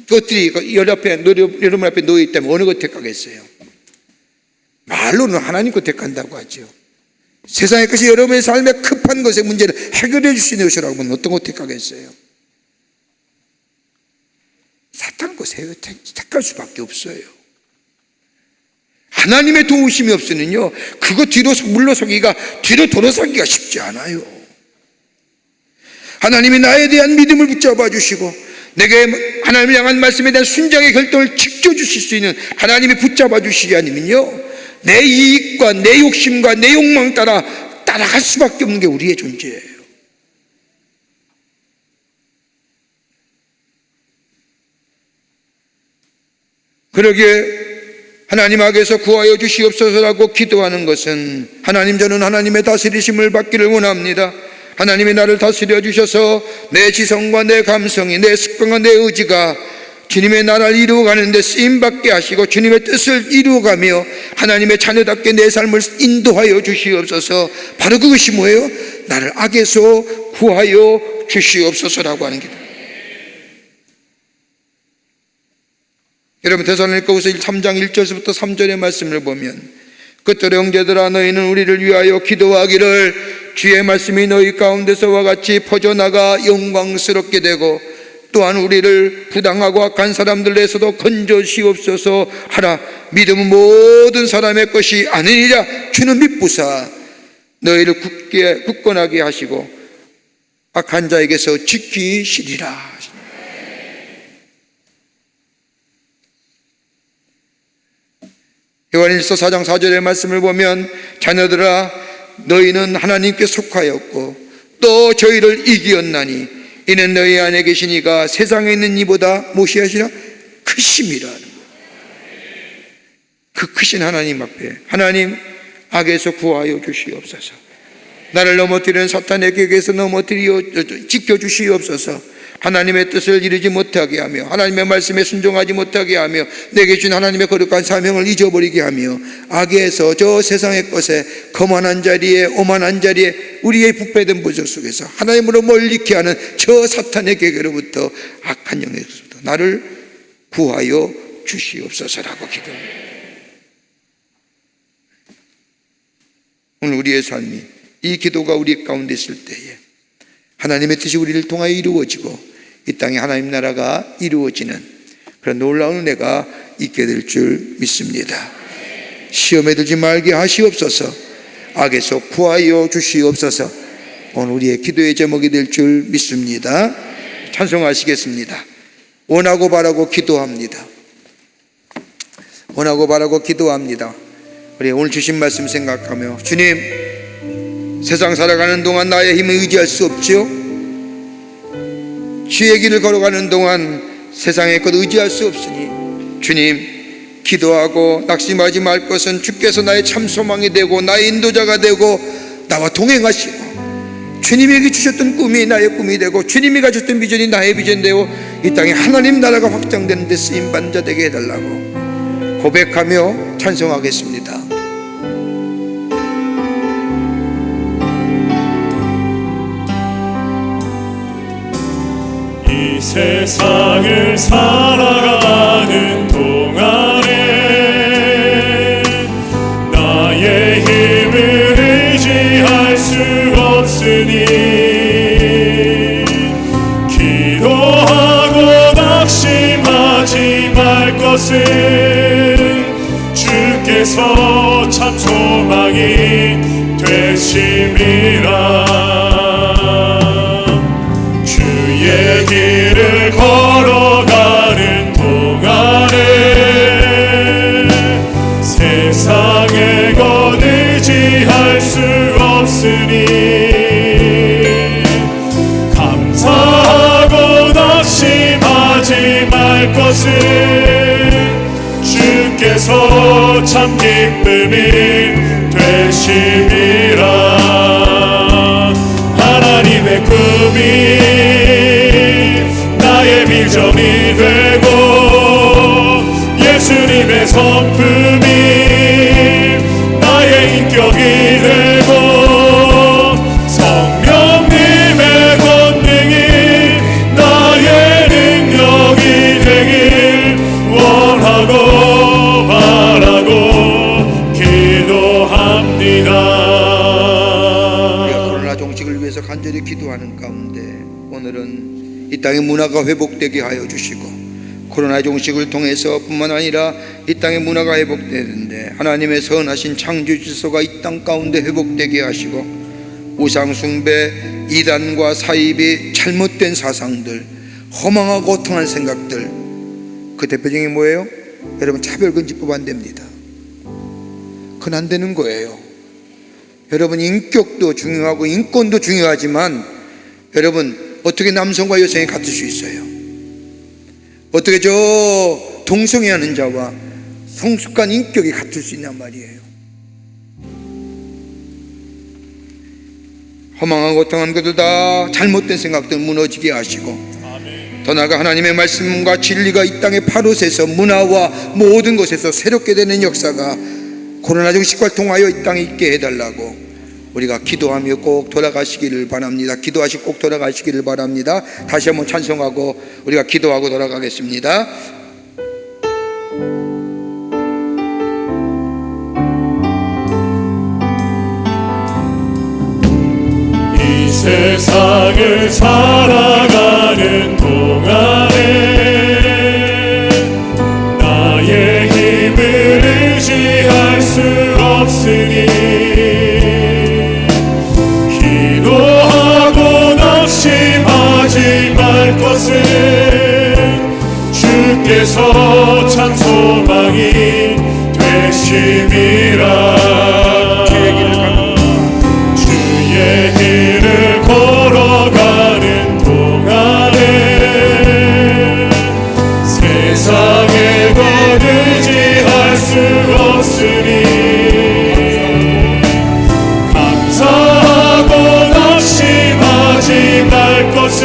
것들이 여러분 앞에 놓여 있다면 어느 것 택하겠어요? 말로는 하나님 것 택한다고 하죠. 세상의 것이 여러분의 삶의 급한 것의 문제를 해결해 줄 수 있는 것이라고 하면 어떤 것 택하겠어요? 사탄 것 택할 수밖에 없어요. 하나님의 도우심이 없으면요, 그거 뒤로 물러서기가, 뒤로 돌아서기가 쉽지 않아요. 하나님이 나에 대한 믿음을 붙잡아 주시고, 내게 하나님을 향한 말씀에 대한 순종의 결정을 지켜주실 수 있는 하나님이 붙잡아 주시지 않으면요, 내 이익과 내 욕심과 내 욕망 따라갈 수밖에 없는 게 우리의 존재예요. 그러기에 하나님 앞에서 구하여 주시옵소서라고 기도하는 것은, 하나님, 저는 하나님의 다스리심을 받기를 원합니다. 하나님이 나를 다스려 주셔서 내 지성과 내 감성이, 내 습관과 내 의지가 주님의 나라를 이루어가는 데 쓰임받게 하시고 주님의 뜻을 이루어가며 하나님의 자녀답게 내 삶을 인도하여 주시옵소서. 바로 그것이 뭐예요? 나를 악에서 구하여 주시옵소서라고 하는 기도. 여러분, 데살로니가후서 3장 1절부터 3절의 말씀을 보면, 그때로 형제들아, 너희는 우리를 위하여 기도하기를, 주의 말씀이 너희 가운데서와 같이 퍼져나가 영광스럽게 되고, 또한 우리를 부당하고 악한 사람들에서도 건져시옵소서 하라. 믿음은 모든 사람의 것이 아니니라. 주는 믿부사 너희를 굳건하게 하시고 악한 자에게서 지키시리라. 요한일서 4장 4절의 말씀을 보면, 자녀들아, 너희는 하나님께 속하였고 또 저희를 이기었나니 이는 너희 안에 계신 이가 세상에 있는 이보다 무엇이하시라? 크심이라. 그 크신 하나님 앞에, 하나님, 악에서 구하여 주시옵소서. 나를 넘어뜨리는 사탄의 계획에서 지켜주시옵소서. 하나님의 뜻을 이루지 못하게 하며 하나님의 말씀에 순종하지 못하게 하며 내게 준 하나님의 거룩한 사명을 잊어버리게 하며 악에서, 저 세상의 것에, 거만한 자리에, 오만한 자리에, 우리의 부패된 본성 속에서 하나님으로 멀리게 하는 저 사탄의 계획으로부터, 악한 영역에서부터 나를 구하여 주시옵소서라고 기도합니다. 오늘 우리의 삶이, 이 기도가 우리 가운데 있을 때에 하나님의 뜻이 우리를 통하여 이루어지고 이 땅에 하나님 나라가 이루어지는 그런 놀라운 은혜가 있게 될 줄 믿습니다. 시험에 들지 말게 하시옵소서. 악에서 구하여 주시옵소서. 오늘 우리의 기도의 제목이 될 줄 믿습니다. 찬송하시겠습니다. 원하고 바라고 기도합니다. 원하고 바라고 기도합니다. 우리 오늘 주신 말씀 생각하며, 주님, 세상 살아가는 동안 나의 힘을 의지할 수 없지요. 주의 길을 걸어가는 동안 세상의 것 의지할 수 없으니 주님, 기도하고 낙심하지 말 것은 주께서 나의 참 소망이 되고 나의 인도자가 되고 나와 동행하시고, 주님에게 주셨던 꿈이 나의 꿈이 되고 주님이 가졌던 비전이 나의 비전 되고 이 땅에 하나님 나라가 확장되는 데 쓰임받는 자 되게 해달라고 고백하며 찬송하겠습니다. 이 세상을 살아가는 동안에 나의 힘을 의지할 수 없으니 기도하고 낙심하지 말 것은 주께서 참 소망이 되심이라. 주의 길을 걸어가는 동안에 세상의 것 의지할 수 없으니 감사하고 낙심하지 말 것은 주께서 참 기쁨이 되심이라. 하나님의 꿈이 나의 비전이 되고 예수님의 성품이 나의 인격이 되고 성령님의 권능이 나의 능력이 되길 원하고 바라고 기도합니다. 우리가 코로나 종식을 위해서 간절히 기도하는 가운데 오늘은 이 땅의 문화가 회복되게 하여 주시고, 코로나 종식을 통해서 뿐만 아니라 이 땅의 문화가 회복되는데 하나님의 선하신 창조 질서가 이 땅 가운데 회복되게 하시고, 우상 숭배, 이단과 사입이 잘못된 사상들, 허망하고 고통한 생각들, 그 대표적인 게 뭐예요? 여러분, 차별금지법 안 됩니다. 그건 안 되는 거예요. 여러분, 인격도 중요하고 인권도 중요하지만 여러분, 어떻게 남성과 여성이 같을 수 있어요? 어떻게 저 동성애하는 자와 성숙한 인격이 같을 수 있냔 말이에요. 허망하고 고통한 것들 다 잘못된 생각들 무너지게 하시고, 더 나아가 하나님의 말씀과 진리가 이 땅에 파롯해서 문화와 모든 것에서 새롭게 되는 역사가 코로나 종식을 통하여 이 땅에 있게 해달라고 우리가 기도하며 꼭 돌아가시기를 바랍니다. 기도하시고 꼭 돌아가시기를 바랍니다. 다시 한번 찬송하고 우리가 기도하고 돌아가겠습니다. 이 세상을 살아가는 동안에 나의 힘을 의지할 수 없으니 기도하고 낙심하지 말 것은 주께서 참 소망이 되심이라. 주의 길을 걸어가는 동안에 세상의 것 의지할 수 없으니 감사하고 낙심하지 말 것은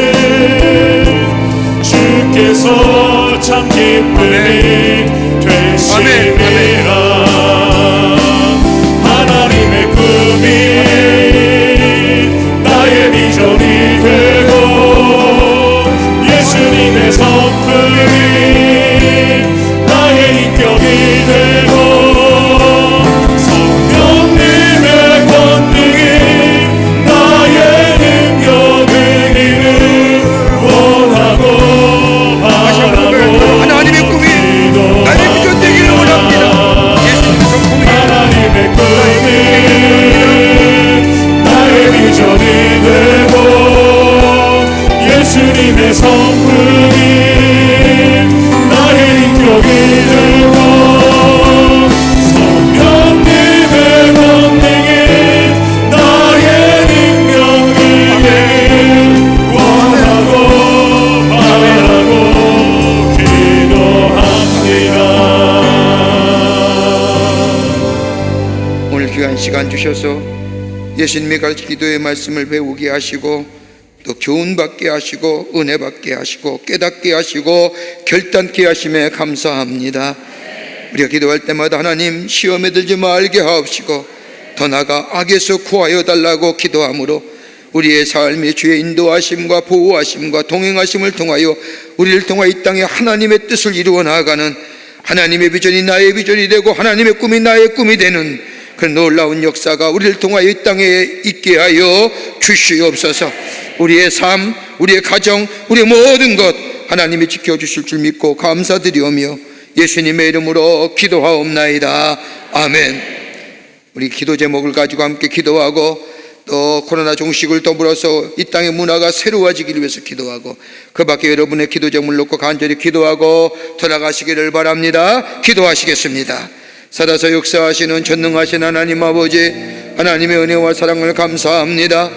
주께서 참 기쁨이 되심이라. 하나님의 꿈이 나의 비전이 되고 예수님의 성품이 나의 인격이 되고 성령님의 권능이 나의 능력을 이루어 원하고 바라고 하나님의 꿈이 성품이 나의 인격이 되고 성령님의 권능이 나의 능력이 되길 원하고 바라고 기도합니다. 오늘 귀한 시간 주셔서 예수님의 가르치 기도의 말씀을 배우게 하시고 또 교훈받게 하시고 은혜 받게 하시고 깨닫게 하시고 결단케 하심에 감사합니다. 우리가 기도할 때마다 하나님 시험에 들지 말게 하옵시고 더 나아가 악에서 구하여 달라고 기도함으로 우리의 삶이 주의 인도하심과 보호하심과 동행하심을 통하여 우리를 통하여 이 땅에 하나님의 뜻을 이루어 나아가는 하나님의 비전이 나의 비전이 되고 하나님의 꿈이 나의 꿈이 되는 그런 놀라운 역사가 우리를 통하여 이 땅에 있게 하여 주시옵소서. 우리의 삶, 우리의 가정, 우리의 모든 것 하나님이 지켜주실 줄 믿고 감사드리오며 예수님의 이름으로 기도하옵나이다. 아멘. 우리 기도 제목을 가지고 함께 기도하고 또 코로나 종식을 더불어서 이 땅의 문화가 새로워지기를 위해서 기도하고 그 밖에 여러분의 기도 제목을 놓고 간절히 기도하고 돌아가시기를 바랍니다. 기도하시겠습니다. 살아서 역사하시는 전능하신 하나님 아버지, 하나님의 은혜와 사랑을 감사합니다.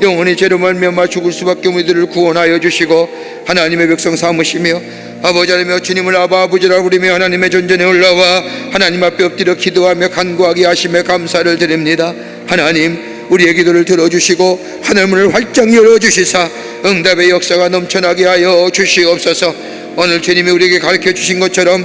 영원히 죄로 말미암아 죽을 수밖에 없는 이들을 구원하여 주시고 하나님의 백성 삼으시며 아버지 하나님의 주님을 아버지라 부르며 하나님의 전전에 올라와 하나님 앞에 엎드려 기도하며 간구하게 하심에 감사를 드립니다. 하나님, 우리의 기도를 들어주시고 하늘문을 활짝 열어주시사 응답의 역사가 넘쳐나게 하여 주시옵소서. 오늘 주님이 우리에게 가르쳐 주신 것처럼